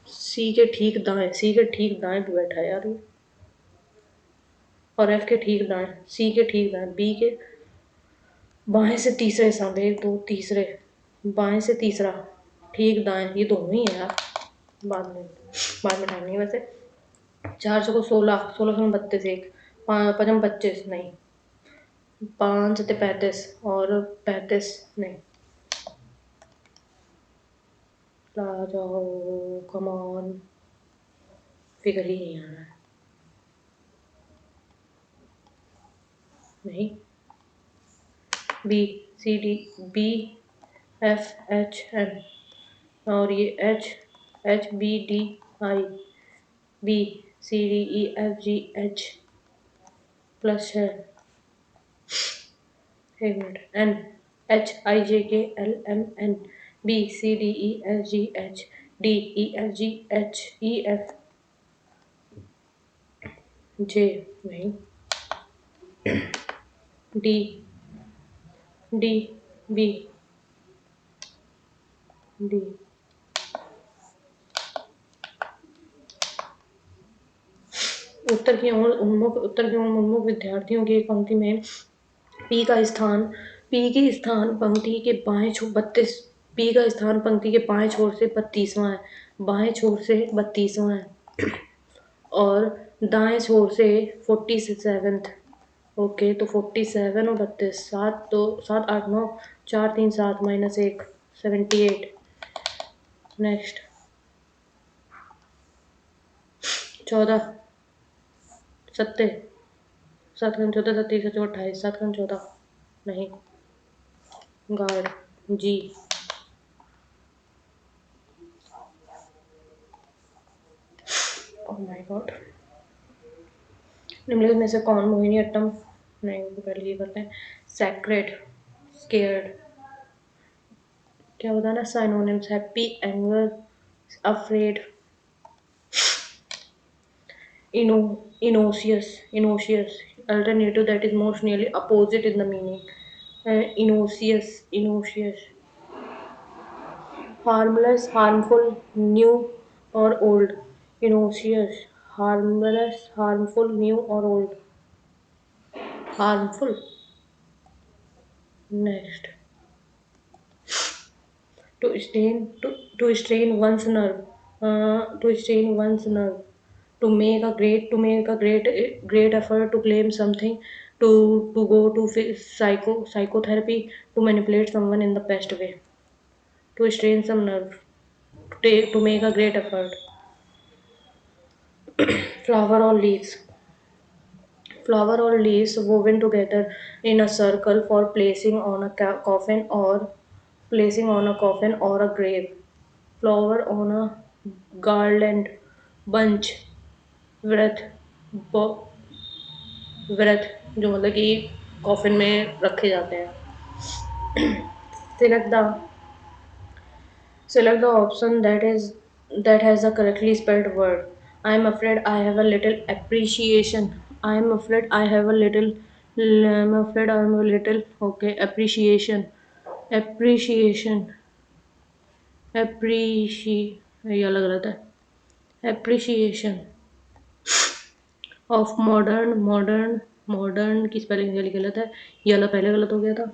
सी के ठीक दाएं पे बैठा है यार ये। और एफ के ठीक दाएं, सी के ठीक दाएं, बी के बाएं से तीसरे स्थान पे 1 2 तीसरे बाएं से तीसरा ठीक दाएं, ये दोनों ही है यार। बाद में ठानी है वैसे। 4 को 16 16 32 1 5 25 नहीं 5 7 35 और 35 नहीं आ जाओ, कम ऑन। फिगर ही नहीं आ रहा है। नहीं, B C D, B F H N, और ये H, H B D I, B C D E F G H plus है, एक minute, N H I J K L M N, B C D E F G H D E F G H E F J, नहीं, डी, डी, बी, डी। उत्तर की ओर उन्मुख विद्यार्थियों की एक पंक्ति में पी के स्थान पंक्ति के बाएं छोर 32, पी का स्थान पंक्ति के बाएं छोर से 32वां है, बाएं छोर से 32वां है, और दाएं छोर से 47th। ओके, तो 47 और 32, 7 2 7 8 9, 4 3 7 माइनस 1, 78। नेक्स्ट 14, 70, 7 कम 14, 37 28, 7 कम 14, नहीं, गार्ड जी। Oh my God. निम्नलिखित में से कौन मोहिनीअट्टम, नहीं वो पहले ये करते हैं। सैक्रेड, स्केयर्ड, क्या बताना, synonyms, happy, anger, afraid, innocuous, alternative that is most nearly opposite in the meaning, innocuous, harmless, harmful, new or old, innocuous, harmless, harmful, new or old, harmful। Next, to strain one's nerve, to strain one's nerve, to make a great effort to claim something, to go to psychotherapy, to manipulate someone in the best way, to strain some nerve, to make a great effort। flower or leaves, flower or leaves woven together in a circle for placing on a coffin, or placing on a coffin or a grave, flower on a garland, bunch, व्रत, व्रत जो मतलब कि कॉफिन में रखे जाते हैं। Select the Select the option that has a correctly spelled word. I am afraid I have a little appreciation. I am afraid I have a little. I am afraid I am a little. Okay, appreciation. Appreciation. Appreciate. ये अलग रहता है. Appreciation of modern की स्पेलिंग गलत है. ये वाला पहले गलत हो गया था.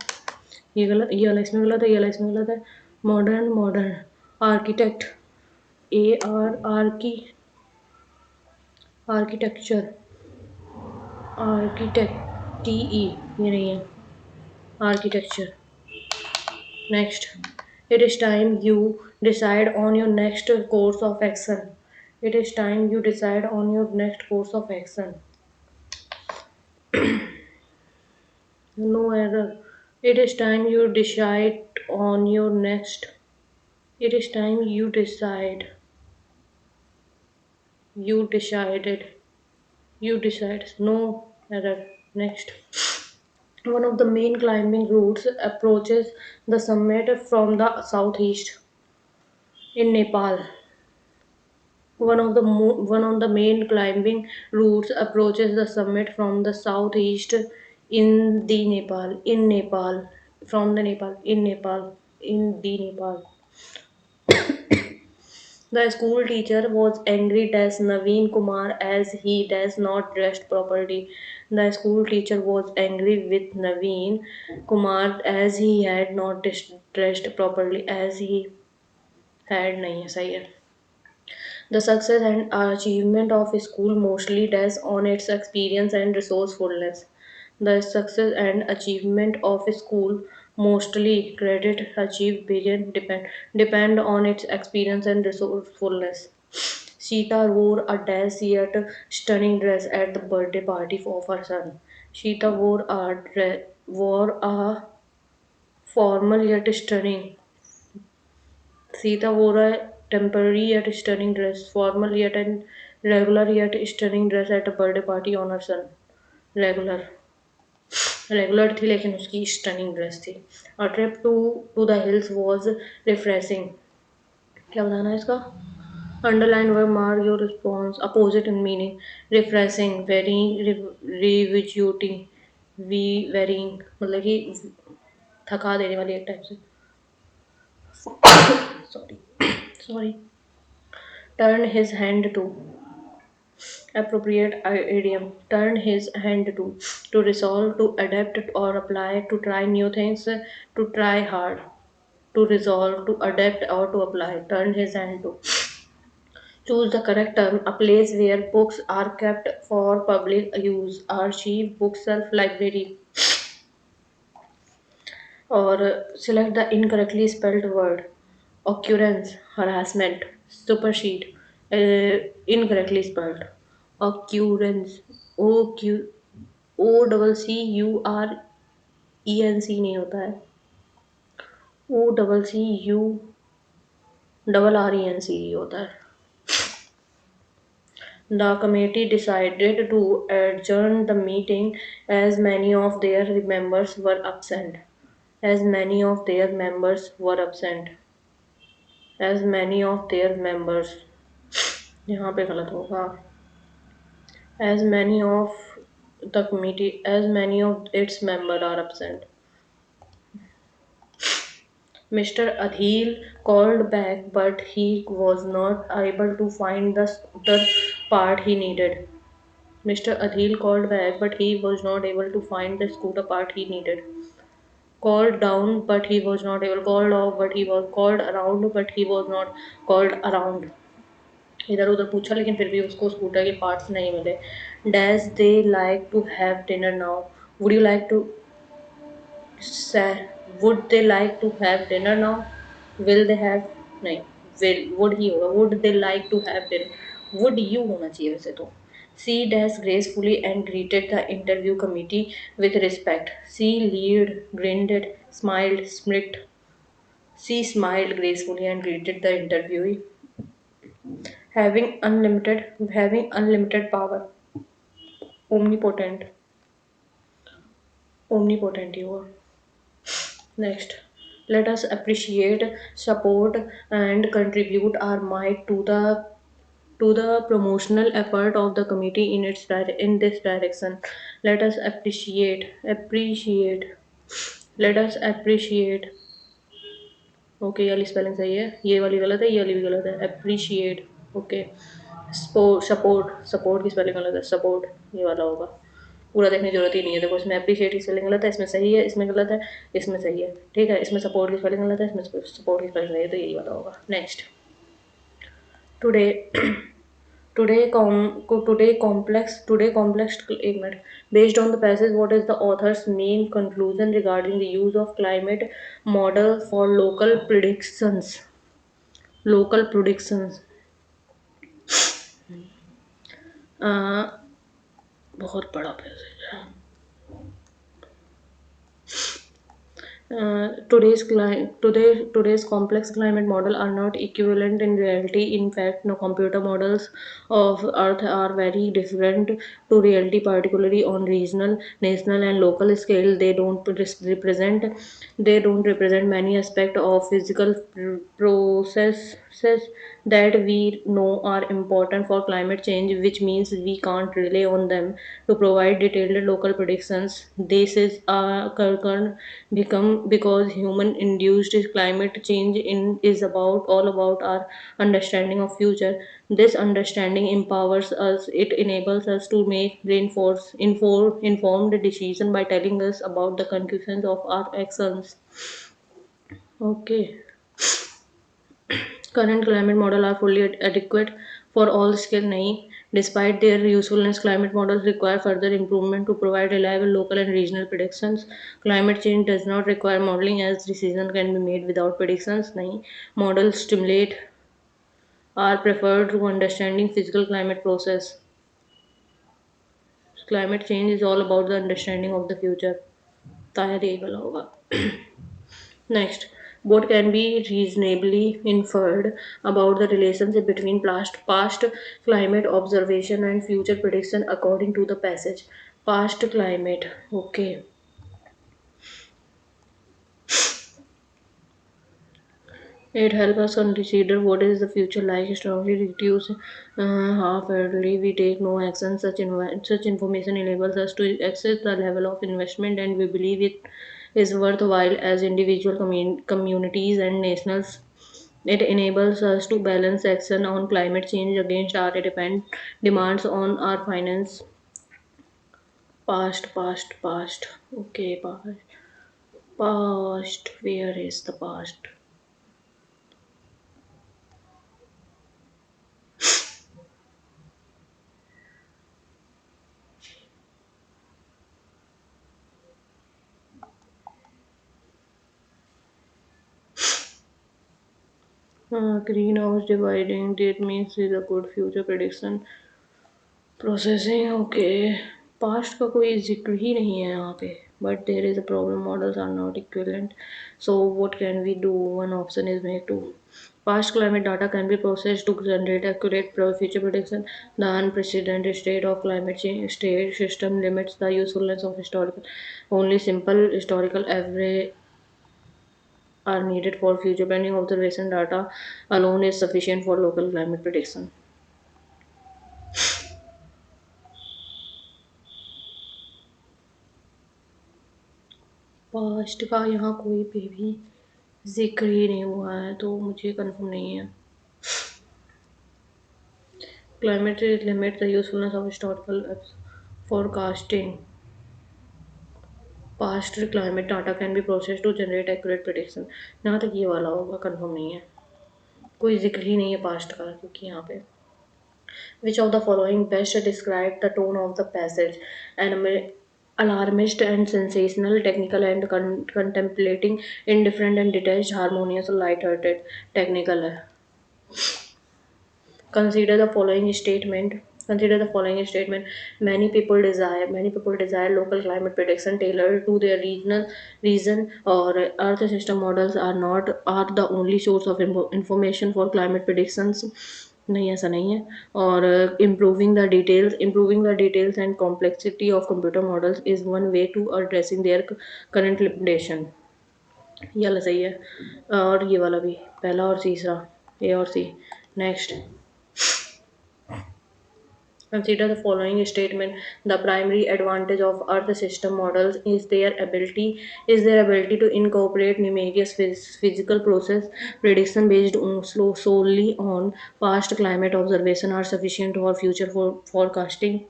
ये वाला इसमें गलत है. ये वाला इसमें गलत है. मॉडर्न आर्किटेक्ट, AR की आर्किटेक्चर, आर्किटेक्ट TE ये नहीं है, architecture. Next, it is time you decide on your next course of action, it is time you decide on your next course of action. No error, it is time you decide on your next, it is time you decide, you decided, you decide, no error। Next, one of the main climbing routes approaches the summit from the southeast in Nepal, one of the main climbing routes approaches the summit from the southeast in the Nepal, from the Nepal, in Nepal, in the Nepal। The school teacher was angry at Naveen Kumar as he does not dressed properly. The school teacher was angry with Naveen Kumar as he had not dressed properly, as he had नहीं है, सही है। The success and achievement of a school mostly rests on its experience and resourcefulness. The success and achievement of a school Mostly credit achieved depend on its experience and resourcefulness. Sita wore a dash yet stunning dress at the birthday party of her son. Sita wore a formal yet stunning. Sita wore a temporary yet stunning dress, formal yet and regular yet stunning dress at a birthday party on her son. Regular. Regular थी लेकिन उसकी स्टनिंग ड्रेस थी. A trip to the hills was refreshing. क्या बताना है इसका? Underline verb mark your response. Opposite in meaning. Refreshing, very, rejuvenating, wearying, मतलब कि थका देने वाली एक टाइप से. Sorry sorry. Turn his hand to. Appropriate idiom. Turn his hand to resolve, to adapt or apply, to try new things, to try hard, to resolve, to adapt or to apply. Turn his hand to. Choose the correct term. A place where books are kept for public use. Archive, bookshelf, library. Or select the incorrectly spelled word. Occurrence, harassment, supersede, incorrectly spelled. Occurrence, O Q O double C U R E N C नहीं होता है. O double C U double R E N C होता है. The committee decided to adjourn the meeting as many of their members were absent. As many of their members were absent. As many of their members. यहाँ पे गलत होगा. As many of the committee, as many of its members are absent. Mr. Adhil called back, but he was not able to find the scooter part he needed. Mr. Adhil called back, but he was not able to find the scooter part he needed. Called down, but he was not able. Called off, but he was called around, but he was not called around. इधर उधर पूछा लेकिन फिर भी उसको स्कूटर के पार्ट्स नहीं मिले. Does they like to have dinner now? Would you like to say? Would they like to have dinner now? Will they have? नहीं. Would he होगा. Would they like to have dinner? Would you होना चाहिए वैसे तो. She dash gracefully and greeted the interview committee with respect. She leered, grinned, smiled, smirked. She smiled gracefully and greeted the interviewee. Having unlimited power. Omnipotent. Omnipotent you are. Next. Let us appreciate, support, and contribute our might to the promotional effort of the committee in this direction. Let us appreciate. Let us appreciate. Okay, ये वाली स्पेलिंग सही है, ये वाली गलत है, ये वाली भी गलत है. अप्रिशिएट. ओके. सपोर्ट. सपोर्ट की स्पेलिंग गलत है. सपोर्ट ये वाला होगा. पूरा देखने की जरूरत ही नहीं है. देखो इसमें अप्रिशिएट की स्पेलिंग गलत है, इसमें सही है, इसमें गलत है, इसमें सही है. ठीक है. इसमें सपोर्ट की स्पेलिंग गलत है, इसमें सपोर्ट की स्पेलिंग सही है, तो यही वाला होगा. नेक्स्ट. टुडे today complex एक minute. Based on the passage, what is the author's main conclusion regarding the use of climate model for local predictions? Local predictions. बहुत बड़ा पैसेज है. Today's complex climate model are not equivalent in reality. In fact, no computer models of Earth are very different to reality, particularly on regional, national, and local scale. They don't represent many aspects of physical processes that we know are important for climate change, which means we can't rely on them to provide detailed local predictions. This is a concern become because human induced climate change is about all about our understanding of future. This understanding empowers us. It enables us to make informed decision by telling us about the consequences of our actions. Okay. Current climate model are fully adequate for all scale नहीं. Despite their usefulness, climate models require further improvement to provide reliable local and regional predictions. Climate change does not require modeling as decisions can be made without predictions. नहीं, models stimulate are preferred to understanding physical climate process. Climate change is all about the understanding of the future. शायद यही वाला होगा. Next, what can be reasonably inferred about the relationship between past climate observation and future prediction according to the passage? Past climate, okay. It helps us consider what is the future like, strongly reduce half-heartedly we take no action. Such information enables us to access the level of investment and we believe it is worthwhile as individual communities and nationals. It enables us to balance action on climate change against our demands on our finance. Past. Okay, past. Past. Where is the past? Greenhouse dividing that means is a good future prediction processing. Okay, past का कोई जिक्र ही नहीं है यहाँ पे. But there is a problem. Models are not equivalent. So what can we do? One option is make to past climate data can be processed to generate accurate future prediction. The unprecedented state of climate change state system limits the usefulness of historical. Only simple historical average are needed for future planning. Observation data alone is sufficient for local climate prediction. Past का यहाँ कोई भी जिक्र ही नहीं हुआ है तो मुझे कंफर्म नहीं है. Climate limits the usefulness of historical forecasting. Past climate data can be processed to generate accurate prediction. यहाँ तक ये वाला होगा, कंफर्म नहीं है. कोई जिक्र ही नहीं है पास्ट का क्योंकि यहाँ पे which of the following best describe the tone of the passage? Alarmist and sensational, technical and contemplating, indifferent and detached, harmonious or light-hearted. Technical है. Consider the following statement. Consider the following statement. Many people desire local climate prediction tailored to their regional region or Earth system models are the only source of information for climate predictions. नहीं ऐसा नहीं है. और improving the details and complexity of computer models is one way to addressing their current limitation. ये वाला सही है. और ये वाला भी पहला और तीसरा ए और सी. Next. Consider the following statement. The primary advantage of Earth system models is their ability to incorporate numerous physical process prediction based solely on past climate observation are sufficient for future forecasting.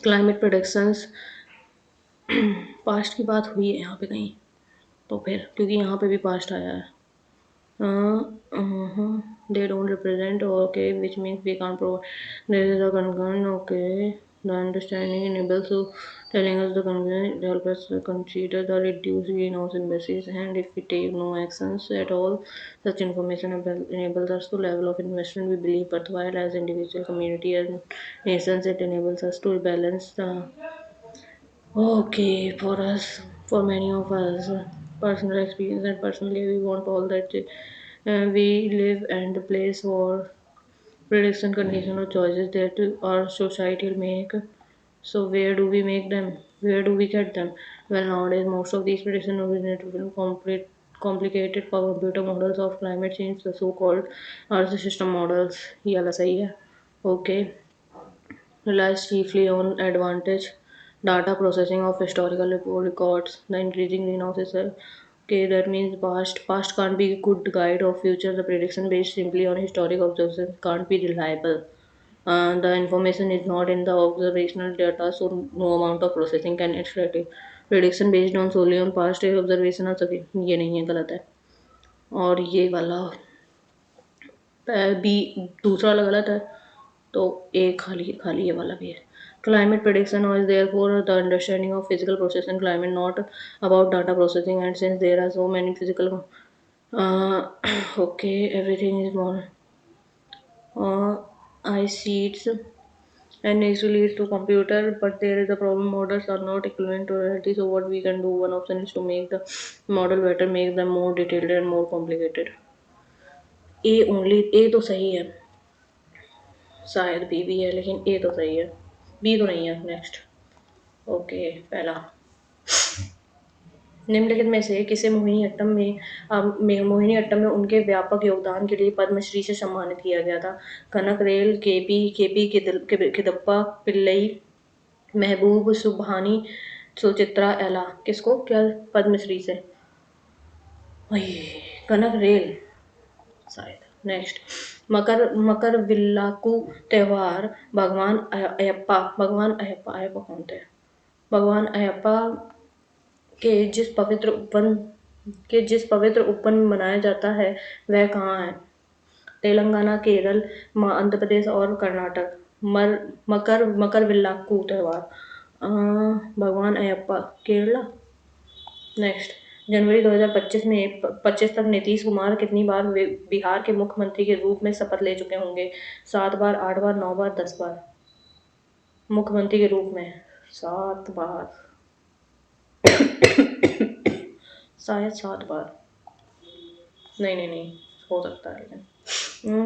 Climate predictions past की बात हुई है यहाँ पे कहीं तो फिर क्योंकि यहाँ पे भी पास्ट आया है. They don't represent, okay, which means we can't provide. There is a concern, okay. The understanding enables to telling us the concern, help us to consider the reduced greenhouse emissions, and if we take no actions at all, such information enables us to level of investment we believe worthwhile as individual, community, and nations. It enables us to balance the okay for us, for many of us, personal experience and personally we want all that we live and the place for prediction condition or choices that our society will make. So where do we make them? Where do we get them? Well, nowadays most of these prediction originate from complicated computer models of climate change, the so-called Earth system models. ये वाला सही है. Okay. Relies chiefly on advantage data processing of historical records. The increasing greenhouse is okay. That means past can't be a good guide of future. The prediction based simply on historic observations can't be reliable. The information is not in the observational data, so no amount of processing can extract it. Prediction based on solely on past observation और सभी ये नहीं है, गलत है. और ये वाला बी दूसरा वाला गलत है. तो एक खाली खाली ये वाला भी है। Climate prediction is therefore the understanding of physical process in climate, not about data processing. And since there are so many physical, uh, okay, everything is more ice sheets and needs to lead to computer, but there is a problem. Models are not equivalent to reality. So what we can do? One option is to make the model better, make them more detailed and more complicated. A only A तो सही है, शायद बी भी है, लेकिन ए तो सही है, बी तो नहीं है। नेक्स्ट, ओके, पहला, निम्नलिखित में से किसे मोहिनीअट्टम में उनके व्यापक योगदान के लिए पद्मश्री से सम्मानित किया गया था? कनक रेल, केपी किदप्पा पिल्लई, महबूब सुब्हानी, सुचित्रा एला। किसको क्या पद्मश्री से? वही कनक रेल शायद। नेक्स्ट, मकर मकर विल्लाकू त्योहार भगवान अयप्पा कौन थे? भगवान अयप्पा के जिस पवित्र उपवन में मनाया जाता है वह कहाँ है? तेलंगाना, केरल, आंध्र प्रदेश और कर्नाटक। मकर विल्लाकू त्योहार, भगवान अयप्पा, केरला। नेक्स्ट, जनवरी 2025 तक नीतीश कुमार कितनी बार बिहार के मुख्यमंत्री के रूप में शपथ ले चुके होंगे? 7 बार, 8 बार, 9 बार, 10 बार। मुख्यमंत्री के रूप में 7 बार, शायद 7 बार, नहीं, हो सकता है लेकिन।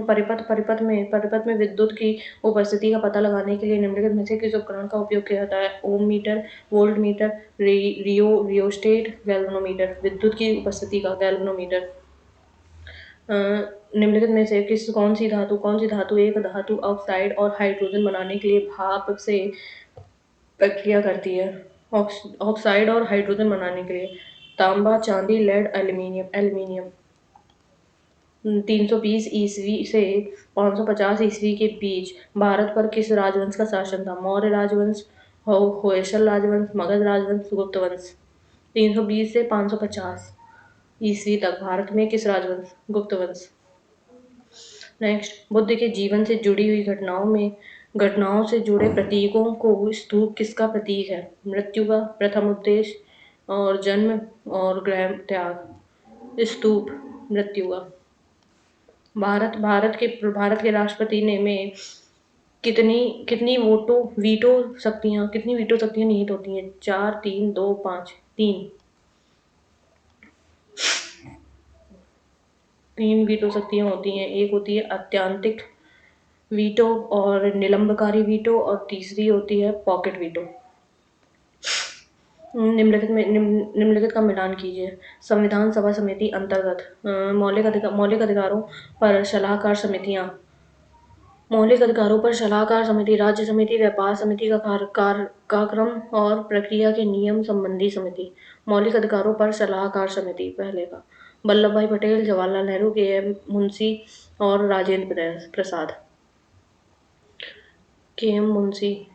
परिपथ में विद्युत की उपस्थिति का पता लगाने के लिए निम्नलिखित में से किस उपकरण का उपयोग किया जाता है? Ohm meter, volt meter, rheostat, galvanometer. विद्युत की उपस्थिति का गैल्वेनोमीटर। निम्नलिखित में से कौन सी धातु एक धातु ऑक्साइड और हाइड्रोजन बनाने के लिए भाप से प्रक्रिया करती है? ऑक्साइड और हाइड्रोजन बनाने के लिए तांबा, चांदी, लेड, एल्यूमिनियम। 320 ईस्वी से 550 ईस्वी के बीच भारत पर किस राजवंश का शासन था? मौर्य राजवंश, होयसल राजवंश, मगध राजवंश, गुप्त वंश। 320 से 550 ईस्वी तक भारत में किस राजवंश? गुप्त वंश। नेक्स्ट, बुद्ध के जीवन से जुड़ी हुई घटनाओं से जुड़े प्रतीकों को स्तूप किसका प्रतीक है? मृत्यु का, प्रथम उपदेश और जन्म और गृह त्याग। स्तूप मृत्यु का। भारत के राष्ट्रपति ने में कितनी वीटो शक्तियां निहित होती हैं? 4, 3, 2, 5। 3 वीटो शक्तियां होती हैं। एक होती है अत्यंतिक वीटो और निलंबकारी वीटो, और तीसरी होती है पॉकेट वीटो। निम्नलिखित का मिलान कीजिए। संविधान सभा समिति अंतर्गत मौलिक अधिकारों पर सलाहकार समिति, राज्य समिति, व्यापार समिति का कार्यक्रम और प्रक्रिया के नियम संबंधी समिति। मौलिक अधिकारों पर सलाहकार समिति पहले का वल्लभ भाई पटेल, जवाहरलाल नेहरू, के.एम. मुंशी और राजेंद्र प्रसाद। के.एम. मुंशी।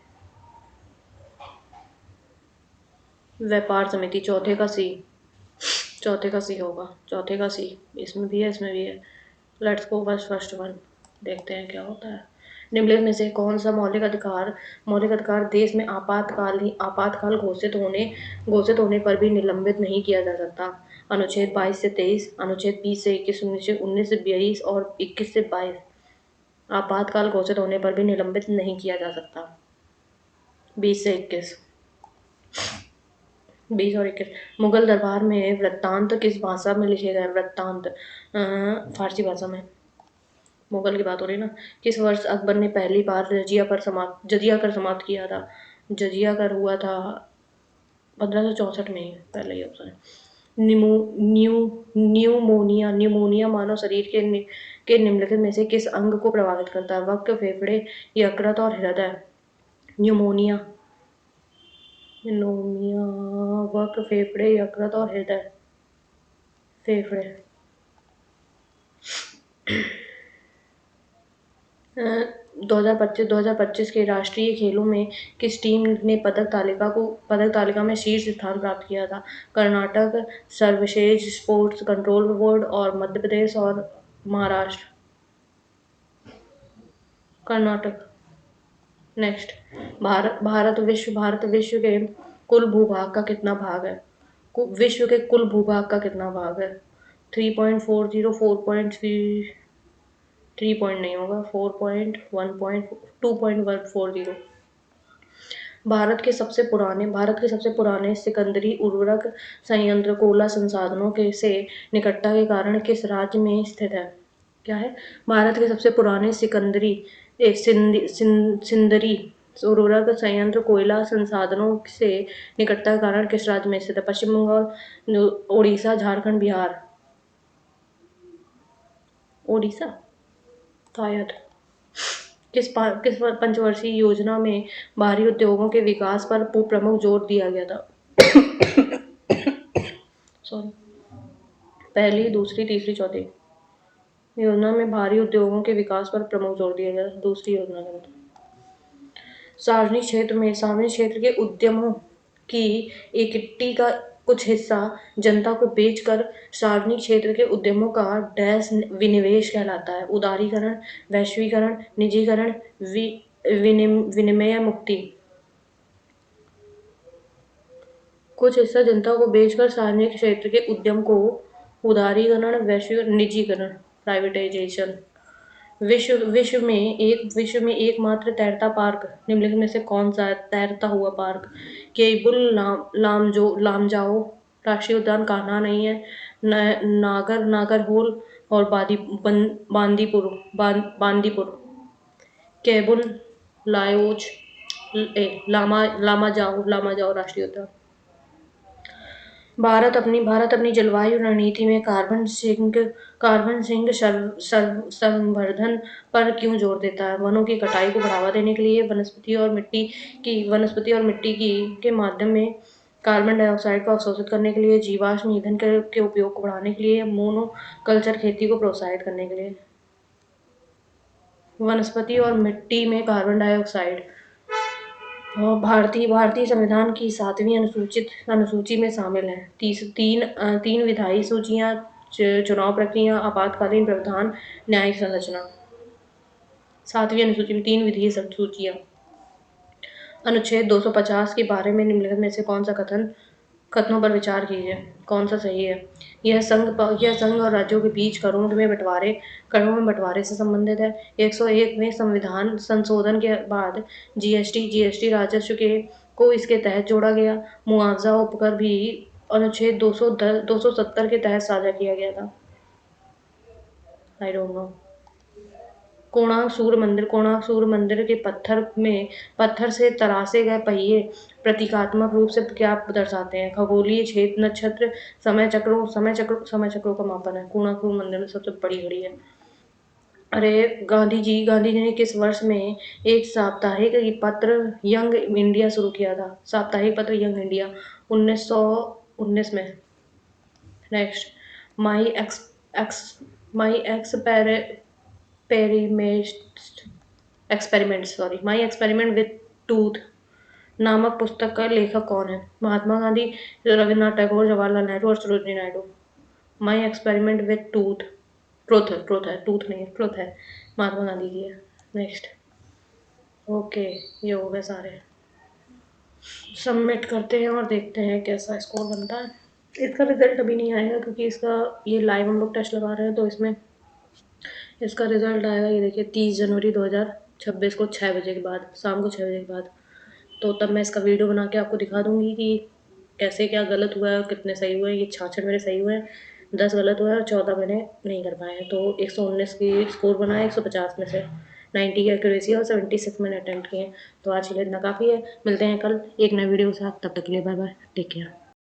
व्यापार समिति चौथे का सी होगा। इसमें भी है। लेट्स गो फर्स्ट वन, देखते हैं क्या होता है। निम्नलिखित में से कौन सा मौलिक अधिकार देश में आपातकाल घोषित होने पर भी निलंबित नहीं किया जा सकता? अनुच्छेद 22 से 23, अनुच्छेद 20 से 21, 19 से 22 और 21 से 22। आपातकाल घोषित होने पर भी निलंबित नहीं किया जा सकता। 20 से 21, 20 और 21। मुगल दरबार में वृत्तांत किस भाषा में लिखे गए? वृत्तांत फारसी भाषा में। मुगल की बात हो रही है ना। किस वर्ष अकबर ने पहली बार जजिया कर समाप्त किया था? जजिया कर हुआ था 1564 में। पहले ही ऑप्शन है। न्यूमोनिया मानव शरीर के निम्नलिखित में से किस अंग को प्रभावित करता है? वक्र, फेफड़े, यकृत और हृदय। न्यूमोनिया, वक्र, फेफड़े, यकृत और हृदय। फेफड़े। 2025 के राष्ट्रीय खेलों में किस टीम ने पदक तालिका में शीर्ष स्थान प्राप्त किया था? कर्नाटक, सर्वश्रेष्ठ स्पोर्ट्स कंट्रोल बोर्ड और मध्य प्रदेश और महाराष्ट्र। कर्नाटक। नेक्स्ट, भारत विश्व के कुल भूभाग का कितना भाग है? विश्व के कुल भूभाग का कितना भाग है? 3.40, 4.3, 3 पॉइंट नहीं होगा, 2.140। भारत के सबसे पुराने सिकंदरी उर्वरक संयंत्र कोयला संसाधनों के से निकटता के कारण किस राज्य में स्थित है? क्या है? भारत के सबसे पुराने सिंदरी उर्वरक संयंत्र कोयला संसाधनों से निकटता के कारण किस राज्य में स्थित है? पश्चिम बंगाल, उड़ीसा, झारखंड, बिहार। ओडिशा शायद। किस पंचवर्षीय योजना में भारी उद्योगों के विकास पर प्रमुख जोर दिया गया था? सॉरी, पहली, दूसरी, तीसरी, चौथी योजना में भारी उद्योगों के विकास पर प्रमुख जोर दिया गया था। दूसरी योजना के अंदर सार्वजनिक क्षेत्र के उद्यमों की इक्विटी का कुछ हिस्सा जनता को बेचकर सार्वजनिक क्षेत्र के उद्यमों का डैश विनिवेश कहलाता है। उदारीकरण, वैश्वीकरण, निजीकरण, विनिमय मुक्ति। कुछ हिस्सा जनता को बेचकर सार्वजनिक क्षेत्र के उद्यम को उदारीकरण, वैश्वीकरण, निजीकरण, प्राइवेटाइजेशन। विश्व में एकमात्र तैरता पार्क निम्नलिखित में से कौन सा है? तैरता हुआ पार्क। केबुल लामजाओ राष्ट्रीय उद्यान, कान्हा नहीं है, नागरहोल और बांदीपुर। केबुल लामाजाओ राष्ट्रीय उद्यान। भारत अपनी जलवायु रणनीति में कार्बन सिंक संवर्धन पर क्यों जोर देता है? वनों की कटाई को बढ़ावा देने के लिए, वनस्पति और मिट्टी के माध्यम में कार्बन डाइऑक्साइड को अवशोषित करने के लिए, जीवाश्म ईंधन के उपयोग को बढ़ाने के लिए, मोनोकल्चर खेती को प्रोत्साहित करने के लिए। वनस्पति और मिट्टी में कार्बन डाइऑक्साइड भारतीय संविधान की 7वीं अनुसूची में शामिल है। तीन विधायी सूचियां, चुनाव प्रक्रिया, आपातकालीन प्रावधान, न्यायिक संरचना। 7वीं अनुसूची में 3 विधीय सूचियां। अनुच्छेद 250 के बारे में निम्नलिखित में से कौन सा कथनों पर विचार कीजिए, कौन सा सही है? यह संघ और राज्यों के बीच करों में बंटवारे से संबंधित है। 101वें संविधान संशोधन के बाद जीएसटी राजस्व को इसके तहत जोड़ा गया। मुआवजा उपकर भी अनुच्छेद 270 के तहत साझा किया गया था। I don't know. कोणार्क सूर्य मंदिर के पत्थर से तरासे गए पहिए प्रतीकात्मक रूप से क्या दर्शाते हैं? खगोलीय क्षेत्र, नक्षत्र, समय चक्रों का मापन है। कोणार्क सूर्य मंदिर में सबसे बड़ी घड़ी है। अरे, गांधी जी ने किस वर्ष में एक साप्ताहिक पत्र यंग इंडिया शुरू किया था? साप्ताहिक पत्र यंग इंडिया 1919 में। Next, my experiment with tooth नामक पुस्तक का लेखक कौन है? महात्मा गांधी, रविन्द्रनाथ टैगोर, जवाहरलाल नेहरू और Sarojini Naidu. My experiment with truth है, टूथ नहीं है, ट्रूथ है, महात्मा गांधी की है। नेक्स्ट, ओके, ये हो गए सारे। सबमिट करते हैं और देखते हैं कैसा स्कोर बनता है। इसका रिजल्ट अभी नहीं आएगा क्योंकि ये लाइव हम लोग टेस्ट लगा रहे हैं, तो इसमें इसका रिजल्ट आएगा, ये देखिए, 30 जनवरी 2026 को 6 बजे के बाद, शाम को 6 बजे के बाद। तो तब मैं इसका वीडियो बना के आपको दिखा दूंगी कि कैसे क्या गलत हुआ है और कितने सही हुए हैं। ये 66 मेरे सही हुए हैं, 10 गलत हुए हैं और 14 मैंने नहीं कर पाए हैं। तो 119 की स्कोर बना है 150 में से, 90 की एक्यूरेसी और 76 मैंने अटेम्प्ट किए हैं। तो आज के लिए इतना काफ़ी है। मिलते हैं कल एक नए वीडियो के साथ, तब तक के लिए बाय बाय, टेक केयर।